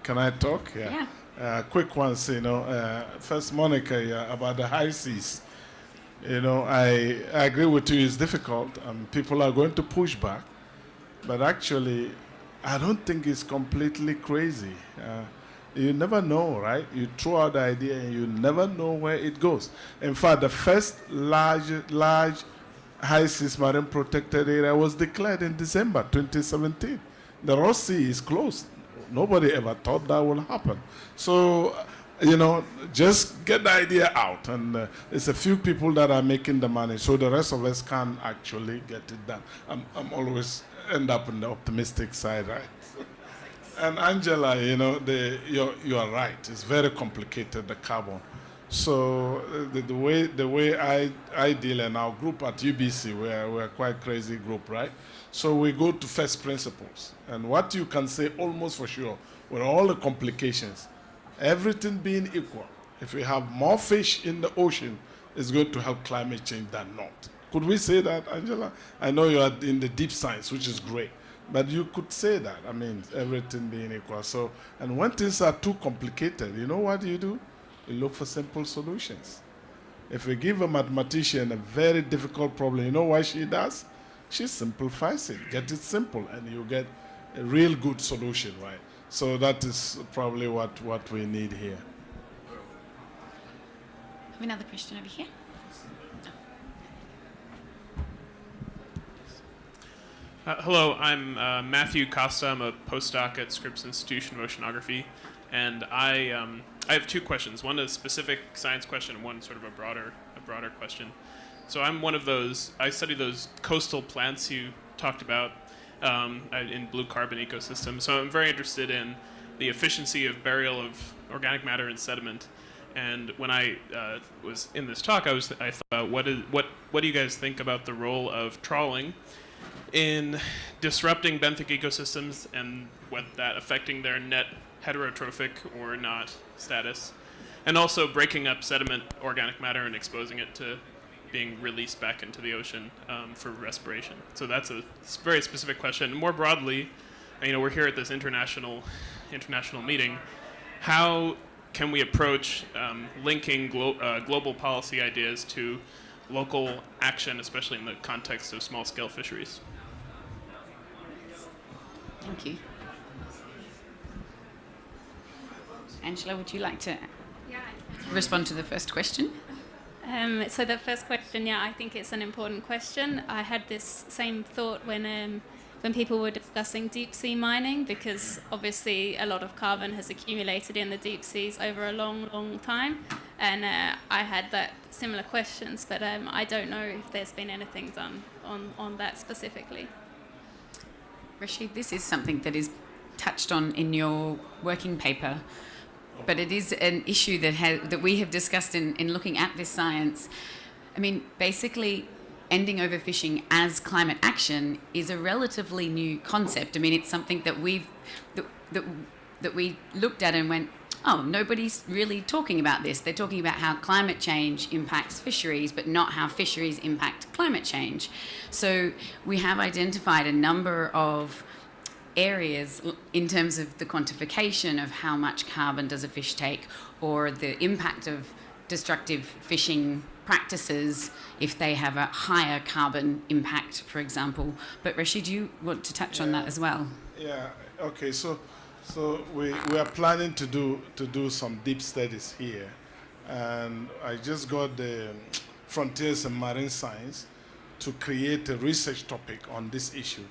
can I talk? Yeah. Quick ones, first, Monica, about the high seas. I agree with you. It's difficult, and people are going to push back. But actually, I don't think it's completely crazy. You never know, right? You throw out the idea and you never know where it goes. In fact, the first large high seas marine protected area was declared in December 2017. The Ross Sea is closed. Nobody ever thought that would happen. So, just get the idea out. And it's a few people that are making the money, so the rest of us can actually get it done. I'm always end up on the optimistic side, right? And Angela, you are right. It's very complicated, the carbon. So the way I deal in our group at UBC, we're quite crazy group, right? So we go to first principles. And what you can say almost for sure, with all the complications, everything being equal, if we have more fish in the ocean, it's going to help climate change than not. Could we say that, Angela? I know you are in the deep science, which is great. But you could say that, everything being equal. So, and when things are too complicated, you know what you do? You look for simple solutions. If we give a mathematician a very difficult problem, you know what she does? She simplifies it, get it simple, and you get a real good solution, right? So that is probably what we need here. Have another question over here? Hello, I'm Matthew Costa. I'm a postdoc at Scripps Institution of Oceanography, and I have two questions. One a specific science question, and one sort of a broader question. So I'm one of those. I study those coastal plants you talked about in blue carbon ecosystems. So I'm very interested in the efficiency of burial of organic matter in sediment. And when I was in this talk, I thought, what do you guys think about the role of trawling in disrupting benthic ecosystems and what that affecting their net heterotrophic or not status, and also breaking up sediment organic matter and exposing it to being released back into the ocean for respiration. So that's a very specific question. More broadly, we're here at this international meeting. How can we approach linking global policy ideas to local action, especially in the context of small-scale fisheries? Thank you. Angela, would you like to respond to the first question? So the first question, I think it's an important question. I had this same thought when people were discussing deep sea mining, because obviously a lot of carbon has accumulated in the deep seas over a long, long time. And I had that similar questions, but I don't know if there's been anything done on that specifically. Rashid, this is something that is touched on in your working paper, but it is an issue that we have discussed in looking at this science. I mean, basically, ending overfishing as climate action is a relatively new concept. I mean, it's something that we looked at and went, oh, nobody's really talking about this. They're talking about how climate change impacts fisheries, but not how fisheries impact climate change. So we have identified a number of areas in terms of the quantification of how much carbon does a fish take, or the impact of destructive fishing practices if they have a higher carbon impact, for example. But Rashid, you want to touch on that as well? Yeah. Okay. So we are planning to do some deep studies here, and I just got the Frontiers in Marine Science to create a research topic on this issue.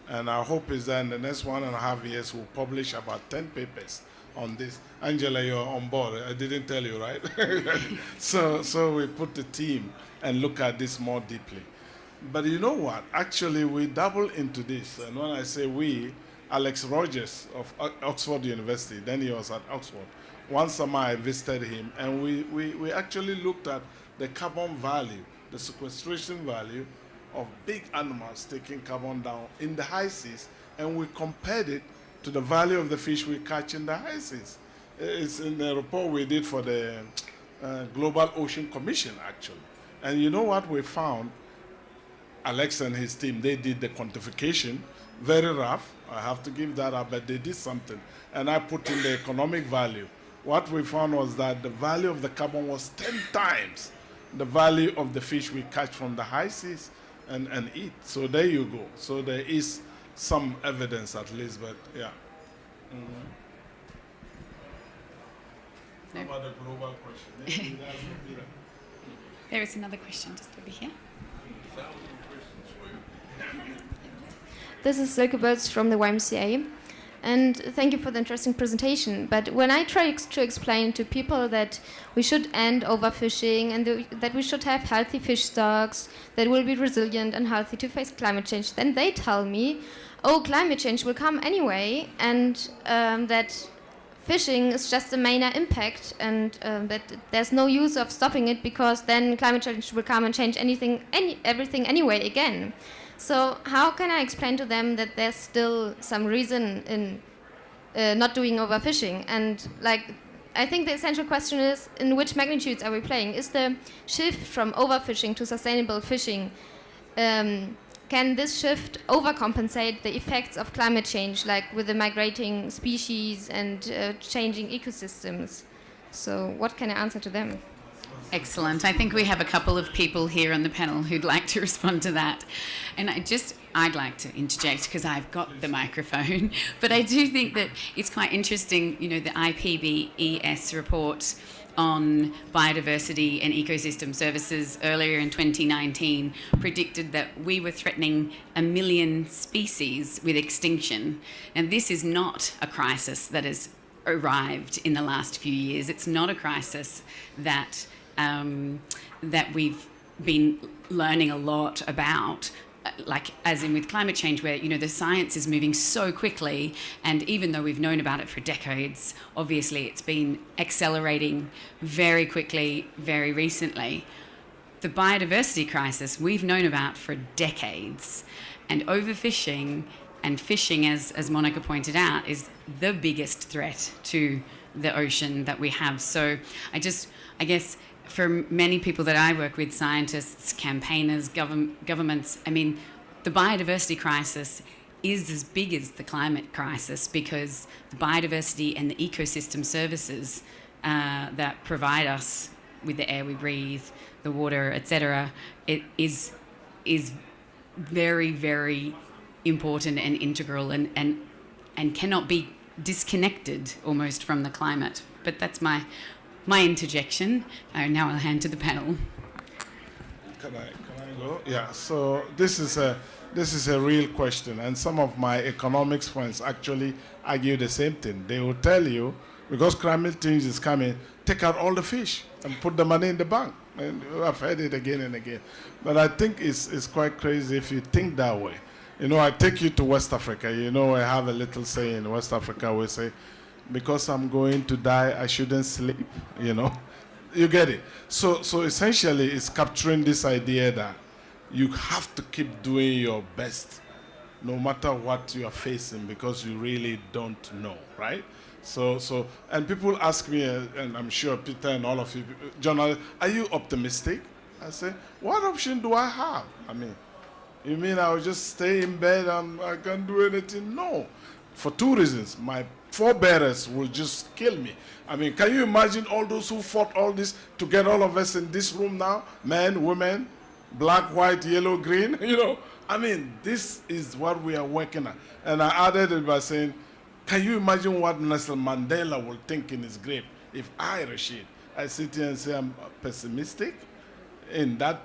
And our hope is that in the next 1.5 years, we'll publish about 10 papers on this. Angela, you're on board. I didn't tell you, right? So we put the team and look at this more deeply. But you know what? Actually, we double into this. And when I say we, Alex Rogers of Oxford University, then he was at Oxford. One summer I visited him, and we actually looked at the carbon value, the sequestration value of big animals taking carbon down in the high seas, and we compared it to the value of the fish we catch in the high seas. It's in the report we did for the Global Ocean Commission, actually. And you know what we found? Alex and his team, they did the quantification, very rough, I have to give that up, but they did something. And I put in the economic value. What we found was that the value of the carbon was 10 times the value of the fish we catch from the high seas and eat. So there you go. So there is some evidence at least, but yeah. How about the global question? There is another question just over here. This is Silke Bölz from the YMCA, and thank you for the interesting presentation. But when I try to explain to people that we should end overfishing and that we should have healthy fish stocks that will be resilient and healthy to face climate change, then they tell me, oh, climate change will come anyway, and that fishing is just a minor impact, and that there's no use of stopping it because then climate change will come and change everything anyway again. So how can I explain to them that there's still some reason in not doing overfishing? And I think the essential question is, in which magnitudes are we playing? Is the shift from overfishing to sustainable fishing, can this shift overcompensate the effects of climate change, like with the migrating species and changing ecosystems? So what can I answer to them? Excellent. I think we have a couple of people here on the panel who'd like to respond to that. And I'd like to interject because I've got the microphone. But I do think that it's quite interesting, the IPBES report on biodiversity and ecosystem services earlier in 2019 predicted that we were threatening 1 million species with extinction. And this is not a crisis that has arrived in the last few years. It's not a crisis that we've been learning a lot about, like as in with climate change, where the science is moving so quickly, and even though we've known about it for decades, obviously it's been accelerating very quickly, very recently. The biodiversity crisis we've known about for decades, and overfishing and fishing, as Monica pointed out, is the biggest threat to the ocean that we have. So I guess for many people that I work with, scientists, campaigners, governments, the biodiversity crisis is as big as the climate crisis, because the biodiversity and the ecosystem services that provide us with the air we breathe, the water, etc., it is very, very important and integral and cannot be disconnected almost from the climate. But that's my interjection. Now I'll hand to the panel. Can I go? Yeah. So this is a real question, and some of my economics friends actually argue the same thing. They will tell you, because climate change is coming, take out all the fish and put the money in the bank. And I've heard it again and again. But I think it's quite crazy if you think that way. You know, I take you to West Africa. You know, I have a little saying in West Africa. We say, because I'm going to die, I shouldn't sleep. You know, you get it. So essentially, it's capturing this idea that you have to keep doing your best, no matter what you are facing, because you really don't know, right? So, and people ask me, and I'm sure Peter and all of you, journalists, are you optimistic? I say, what option do I have? I mean, you mean I'll just stay in bed and I can't do anything? No. For two reasons. My forebearers will just kill me. I mean, can you imagine all those who fought all this to get all of us in this room now? Men, women, black, white, yellow, green, you know. I mean, this is what we are working at. And I added it by saying, can you imagine what Nelson Mandela will think in his grave if I, Rashid, I sit here and say I'm pessimistic in that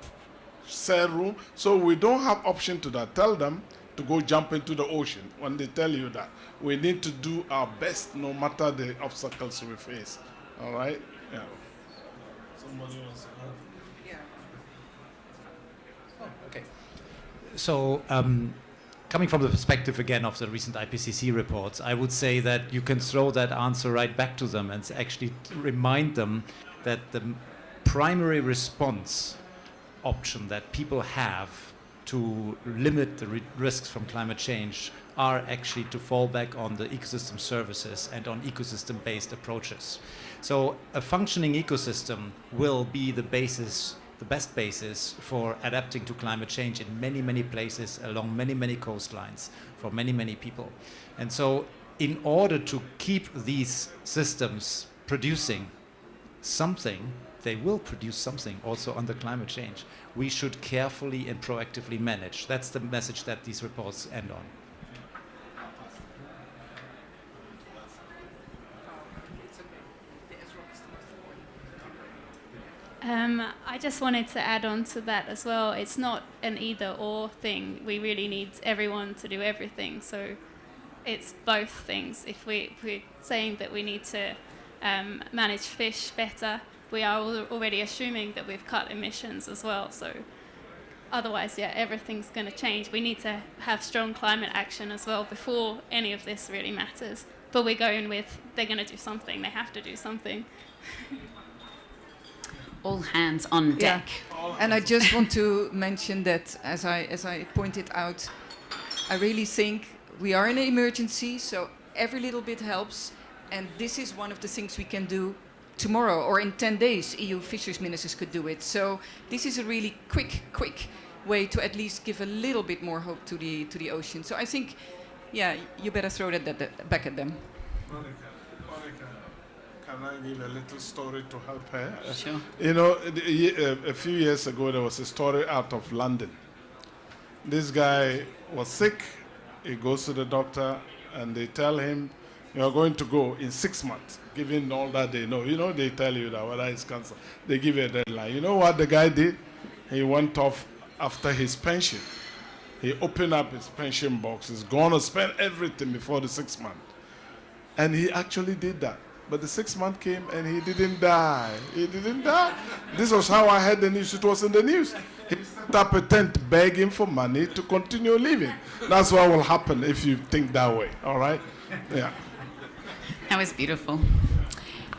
cell room? So we don't have option to that. Tell them to go jump into the ocean when they tell you that. We need to do our best no matter the obstacles we face. All right? Yeah. Somebody wants to add? Yeah. Oh, okay. So, coming from the perspective again of the recent IPCC reports, I would say that you can throw that answer right back to them and actually remind them that the primary response option that people have to limit the risks from climate change are actually to fall back on the ecosystem services and on ecosystem-based approaches. So a functioning ecosystem will be the basis, the best basis for adapting to climate change in many, many places along many, many coastlines for many, many people. And so in order to keep these systems producing something, they will produce something also under climate change. We should carefully and proactively manage. That's the message that these reports end on. I just wanted to add on to that as well. It's not an either-or thing. We really need everyone to do everything. So it's both things. If we're saying that we need to manage fish better, we are already assuming that we've cut emissions as well. So otherwise, yeah, everything's going to change. We need to have strong climate action as well before any of this really matters. But we're going with, they're going to do something. They have to do something. All hands on deck. Yeah. And I just want to mention that, as I pointed out, I really think we are in an emergency, so every little bit helps. And this is one of the things we can do tomorrow or in 10 days. EU fisheries ministers could do it. So this is a really quick way to at least give a little bit more hope to the ocean. So I think, yeah, you better throw that back at them. Monica, can I give a little story to help her? Sure. You know, a few years ago, there was a story out of London. This guy was sick. He goes to the doctor, and they tell him, you are going to go in 6 months, given all that they know. You know, they tell you that whether it's cancer. They give you a deadline. You know what the guy did? He went off after his pension. He opened up his pension box. He's going to spend everything before the 6 months. And he actually did that. But the 6 month came and he didn't die. He didn't die. This was how I heard the news. It was in the news. He set up a tent begging for money to continue living. That's what will happen if you think that way. All right? Yeah. That was beautiful.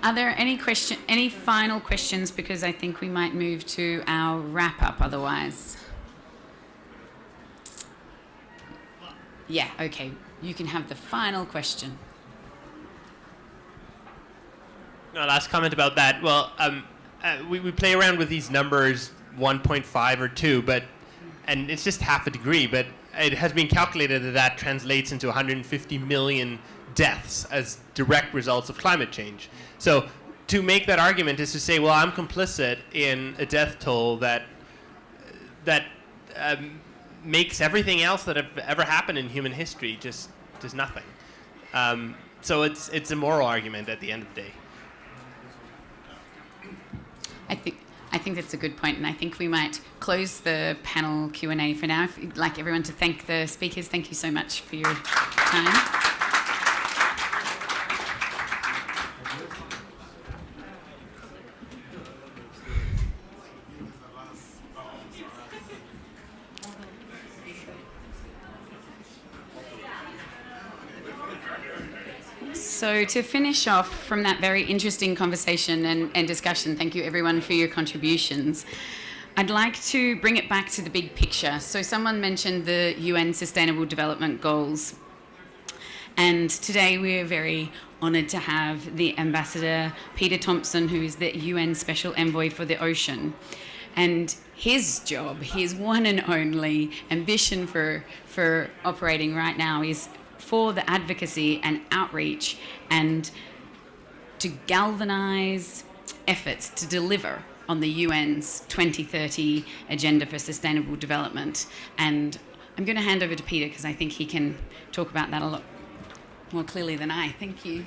Are there any final questions? Because I think we might move to our wrap up otherwise. Yeah, okay. You can have the final question. No, last comment about that. Well, we play around with these numbers, 1.5 or 2, and it's just half a degree, but it has been calculated that translates into 150 million deaths as direct results of climate change. So to make that argument is to say, well, I'm complicit in a death toll that makes everything else that have ever happened in human history just nothing. So it's a moral argument at the end of the day. I think that's a good point, and I think we might close the panel Q&A for now. If you'd like everyone to thank the speakers, thank you so much for your time. So to finish off from that very interesting conversation and discussion, thank you everyone for your contributions. I'd like to bring it back to the big picture. So someone mentioned the UN Sustainable Development Goals. And today we're very honoured to have the Ambassador Peter Thompson, who is the UN Special Envoy for the Ocean. And his job, his one and only ambition for operating right now is for the advocacy and outreach and to galvanise efforts to deliver on the UN's 2030 Agenda for Sustainable Development. And I'm going to hand over to Peter because I think he can talk about that a lot more clearly than I. Thank you.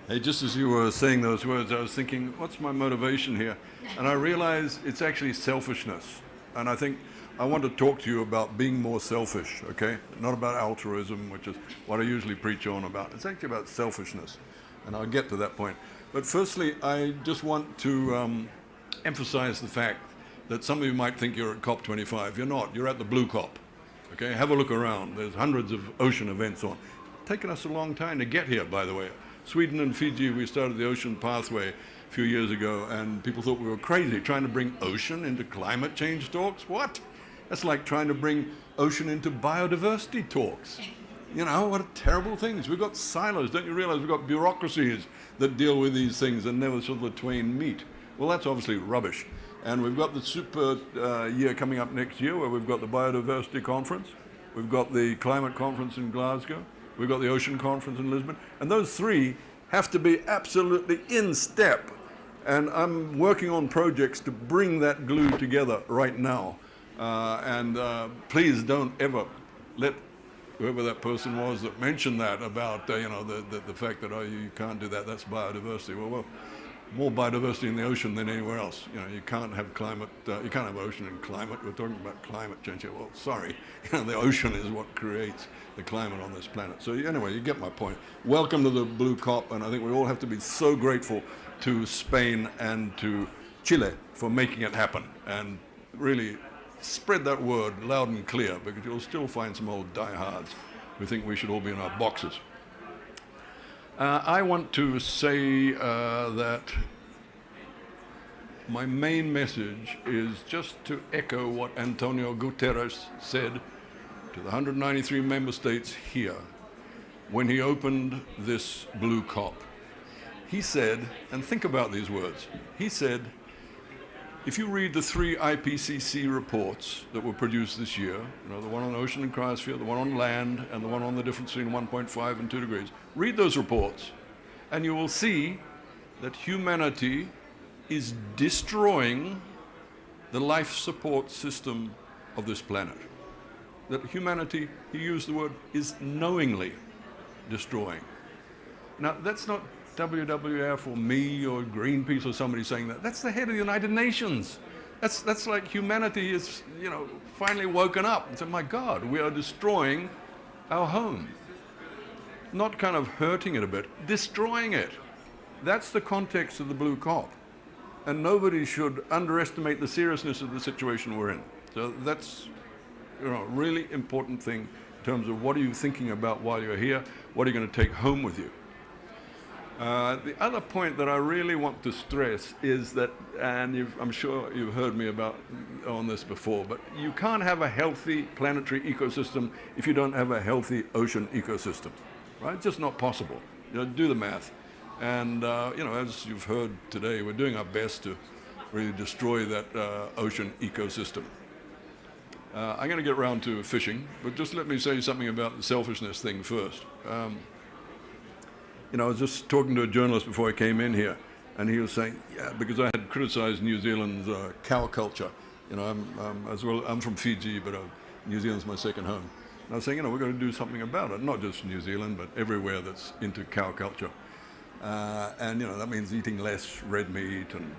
Hey, just as you were saying those words, I was thinking, what's my motivation here? And I realized it's actually selfishness. And I think I want to talk to you about being more selfish, okay? Not about altruism, which is what I usually preach on about. It's actually about selfishness. And I'll get to that point. But firstly, I just want to emphasize the fact that some of you might think you're at COP25. You're not. You're at the Blue COP. Okay? Have a look around. There's hundreds of ocean events on. It's taken us a long time to get here, by the way. Sweden and Fiji, we started the Ocean Pathway a few years ago, and people thought we were crazy trying to bring ocean into climate change talks. What? That's like trying to bring ocean into biodiversity talks. You know, what a terrible thing. We've got silos. Don't you realize we've got bureaucracies that deal with these things and never sort of the twain meet? Well, that's obviously rubbish. And we've got the super year coming up next year where we've got the biodiversity conference. We've got the climate conference in Glasgow. We've got the ocean conference in Lisbon. And those three have to be absolutely in step. And I'm working on projects to bring that glue together right now. Please don't ever let whoever that person was that mentioned that about the fact that you can't do that, that's biodiversity. Well, more biodiversity in the ocean than anywhere else. You know, you can't have climate, you can't have ocean and climate. We're talking about climate change here. Well, sorry, the ocean is what creates the climate on this planet. So anyway, you get my point. Welcome to the Blue COP, and I think we all have to be so grateful to Spain and to Chile for making it happen, and really spread that word loud and clear, because you'll still find some old diehards who think we should all be in our boxes. I want to say that my main message is just to echo what Antonio Guterres said to the 193 member states here when he opened this Blue COP. He said, and think about these words, he said, if you read the 3 IPCC reports that were produced this year, the one on ocean and cryosphere, the one on land, and the one on the difference between 1.5 and 2 degrees, read those reports, and you will see that humanity is destroying the life support system of this planet. That humanity, he used the word, is knowingly destroying. Now, that's not WWF or me or Greenpeace or somebody saying that. That's the head of the United Nations. That's like humanity is, finally woken up and said, my God, we are destroying our home. Not kind of hurting it a bit, destroying it. That's the context of the Blue COP. And nobody should underestimate the seriousness of the situation we're in. So that's a really important thing in terms of what are you thinking about while you're here, what are you going to take home with you. The other point that I really want to stress is that, and I'm sure you've heard me on this before, but you can't have a healthy planetary ecosystem if you don't have a healthy ocean ecosystem, right? It's just not possible. Do the math. And, as you've heard today, we're doing our best to really destroy that ocean ecosystem. I'm going to get around to fishing, but just let me say something about the selfishness thing first. I was just talking to a journalist before I came in here, and he was saying, yeah, because I had criticized New Zealand's cow culture. I'm from Fiji, but New Zealand's my second home. And I was saying, we're going to do something about it, not just New Zealand, but everywhere that's into cow culture. That means eating less red meat and,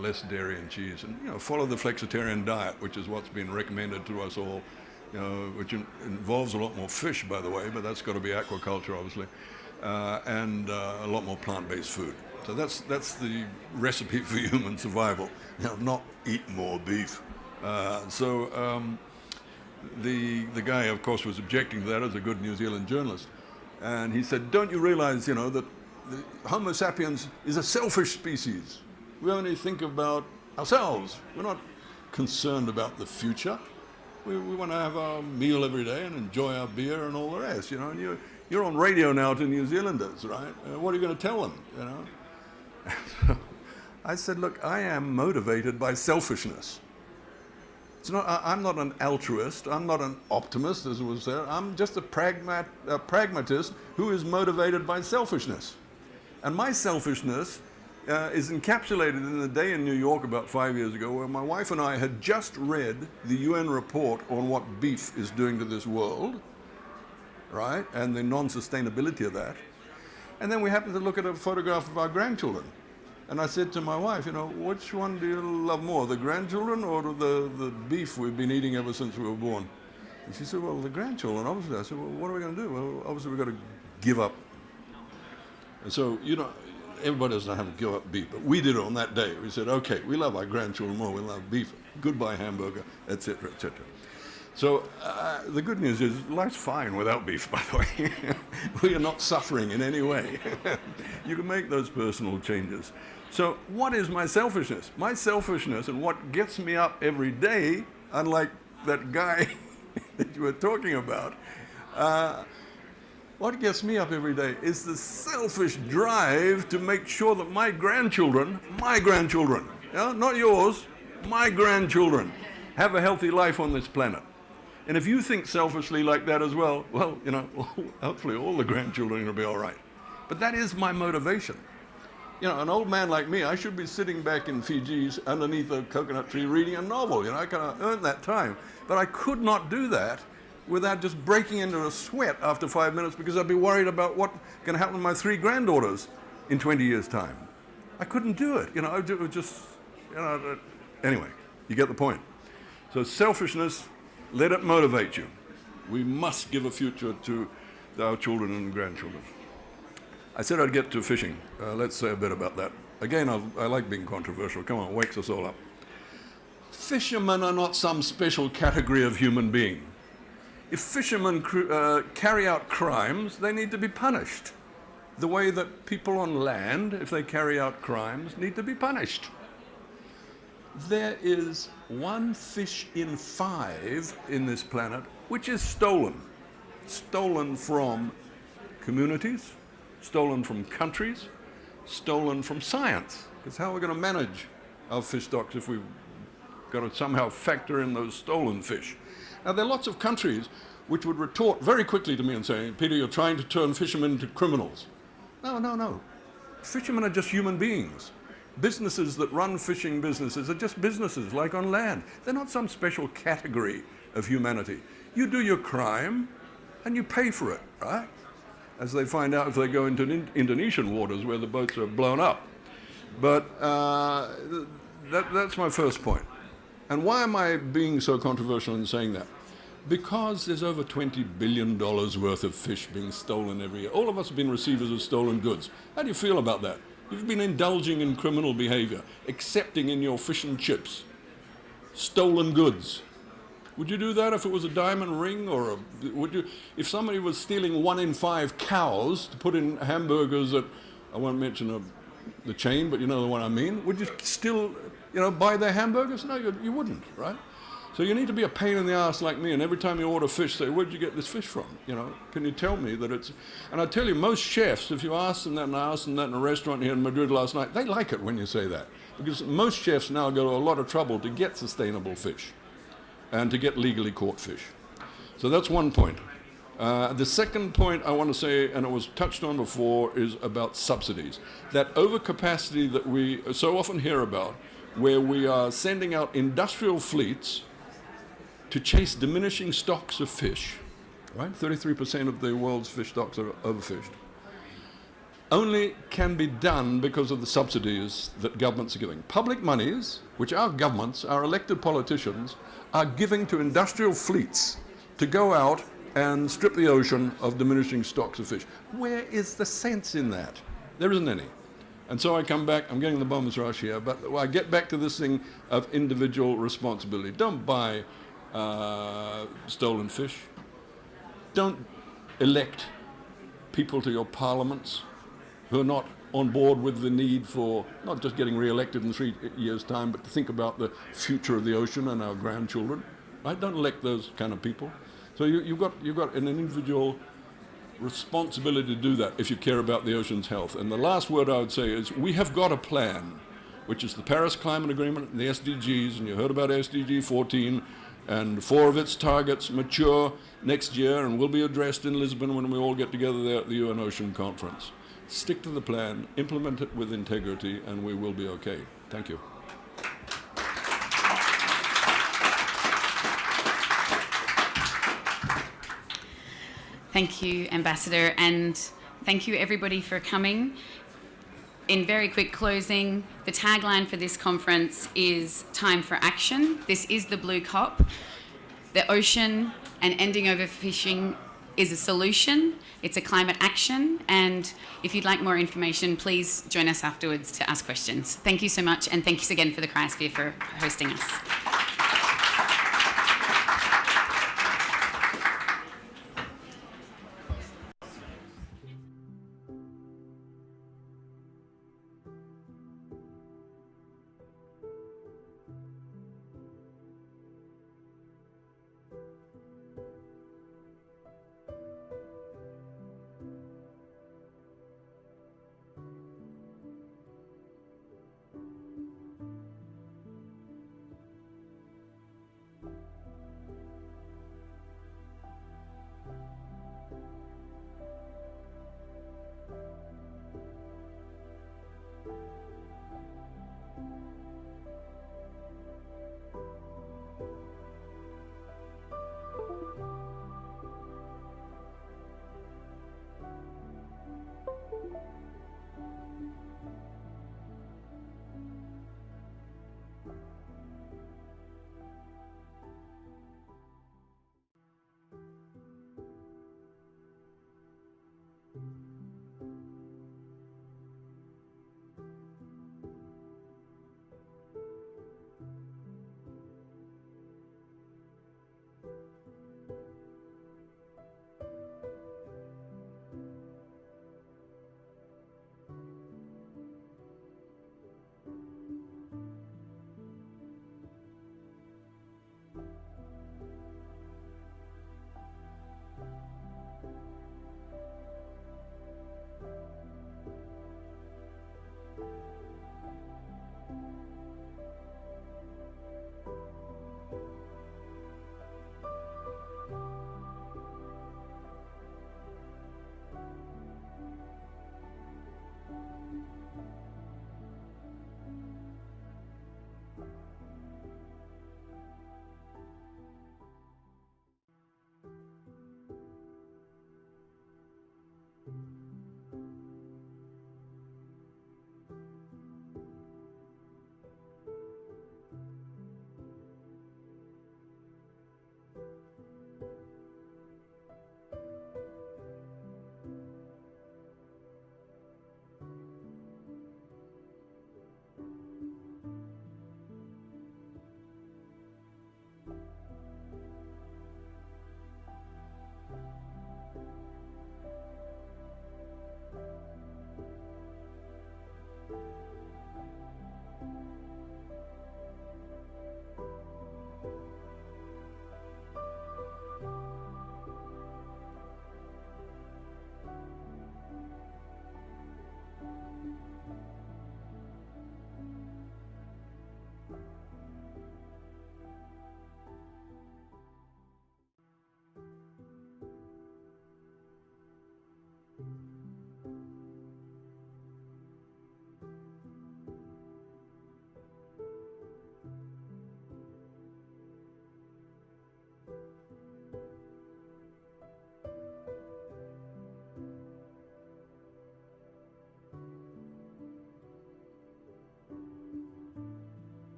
less dairy and cheese, and, follow the flexitarian diet, which is what's been recommended to us all, which involves a lot more fish, by the way, but that's got to be aquaculture, obviously. And a lot more plant-based food. So that's the recipe for human survival. Not eat more beef. the guy, of course, was objecting to that as a good New Zealand journalist. And he said, don't you realize, that the Homo sapiens is a selfish species. We only think about ourselves. We're not concerned about the future. We want to have our meal every day and enjoy our beer and all the rest, And you're on radio now to New Zealanders, right? What are you going to tell them, I said, look, I am motivated by selfishness. I'm not an altruist. I'm not an optimist, as was there. I'm just a pragmatist who is motivated by selfishness. And my selfishness is encapsulated in a day in New York about 5 years ago where my wife and I had just read the UN report on what beef is doing to this world, right, and the non-sustainability of that. And then we happened to look at a photograph of our grandchildren. And I said to my wife, which one do you love more, the grandchildren or the beef we've been eating ever since we were born? And she said, well, the grandchildren, obviously. I said, well, what are we going to do? Well, obviously we've got to give up. And so, everybody doesn't have to give up beef, but we did it on that day. We said, okay, we love our grandchildren more, we love beef, goodbye hamburger, etc., etc. So the good news is life's fine without beef, by the way. We are not suffering in any way. You can make those personal changes. So what is my selfishness? My selfishness and what gets me up every day, unlike that guy that you were talking about, what gets me up every day is the selfish drive to make sure that my grandchildren, not yours, my grandchildren, have a healthy life on this planet. And if you think selfishly like that as well, hopefully all the grandchildren will be all right. But that is my motivation. An old man like me, I should be sitting back in Fiji's underneath a coconut tree reading a novel. I kind of earned that time. But I could not do that without just breaking into a sweat after 5 minutes because I'd be worried about what can happen to my 3 granddaughters in 20 years' time. I couldn't do it. It was just, anyway, you get the point. So selfishness, let it motivate you. We must give a future to our children and grandchildren. I said I'd get to fishing. Let's say a bit about that. Again, I like being controversial. Come on, wakes us all up. Fishermen are not some special category of human being. If fishermen carry out crimes, they need to be punished. The way that people on land, if they carry out crimes, need to be punished. There is 1 fish in 5 in this planet which is stolen. Stolen from communities, stolen from countries, stolen from science. Because how are we going to manage our fish stocks if we've got to somehow factor in those stolen fish? Now, there are lots of countries which would retort very quickly to me and say, Peter, you're trying to turn fishermen into criminals. No. Fishermen are just human beings. Businesses that run fishing businesses are just businesses like on land. They're not some special category of humanity. You do your crime and you pay for it, right? As they find out if they go into Indonesian waters where the boats are blown up. But that's my first point. And why am I being so controversial in saying that? Because there's over $20 billion worth of fish being stolen every year. All of us have been receivers of stolen goods. How do you feel about that? You've been indulging in criminal behavior, accepting in your fish and chips stolen goods. Would you do that if it was a diamond ring, or if somebody was stealing 1 in 5 cows to put in hamburgers at, I won't mention the chain, but you know the one I mean, would you still, buy their hamburgers? No, you wouldn't, right? So you need to be a pain in the ass like me, and every time you order fish, say, where'd you get this fish from? Can you tell me that it's... And I tell you, most chefs, if you ask them that, and I asked them that in a restaurant here in Madrid last night, they like it when you say that. Because most chefs now go to a lot of trouble to get sustainable fish and to get legally caught fish. So that's one point. The second point I want to say, and it was touched on before, is about subsidies. That overcapacity that we so often hear about, where we are sending out industrial fleets to chase diminishing stocks of fish, right? 33% of the world's fish stocks are overfished. Only can be done because of the subsidies that governments are giving. Public monies, which our governments, our elected politicians, are giving to industrial fleets to go out and strip the ocean of diminishing stocks of fish. Where is the sense in that? There isn't any. And so I come back, I'm getting the bomber's rush here, but I get back to this thing of individual responsibility. Don't buy stolen fish. Don't elect people to your parliaments who are not on board with the need for not just getting re-elected in 3 years' time, but to think about the future of the ocean and our grandchildren. Right? Don't elect those kind of people. So you've got an individual responsibility to do that if you care about the ocean's health. And the last word I would say is we have got a plan, which is the Paris Climate Agreement and the SDGs, and you heard about SDG 14, and 4 of its targets mature next year and will be addressed in Lisbon when we all get together there at the UN Ocean Conference. Stick to the plan, implement it with integrity, and we will be okay. Thank you. Thank you, Ambassador, and thank you everybody for coming. In very quick closing, the tagline for this conference is Time for Action. This is the Blue COP. The ocean and ending overfishing is a solution. It's a climate action, and if you'd like more information, please join us afterwards to ask questions. Thank you so much, and thanks again for the Cryosphere for hosting us.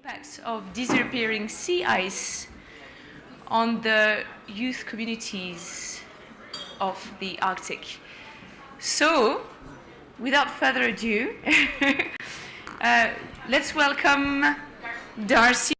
impact of disappearing sea ice on the youth communities of the Arctic. So, without further ado, let's welcome Darcy.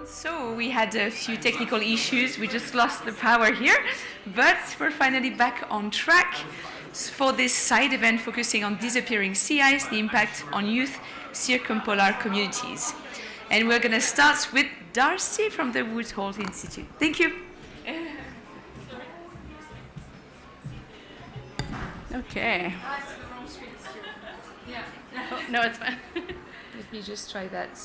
So we had a few technical issues. We just lost the power here, but we're finally back on track for this side event focusing on disappearing sea ice, the impact on youth circumpolar communities. And we're going to start with Darcy from the Woodholt Institute. Thank you. Okay. Oh, no, it's fine. Let me just try that.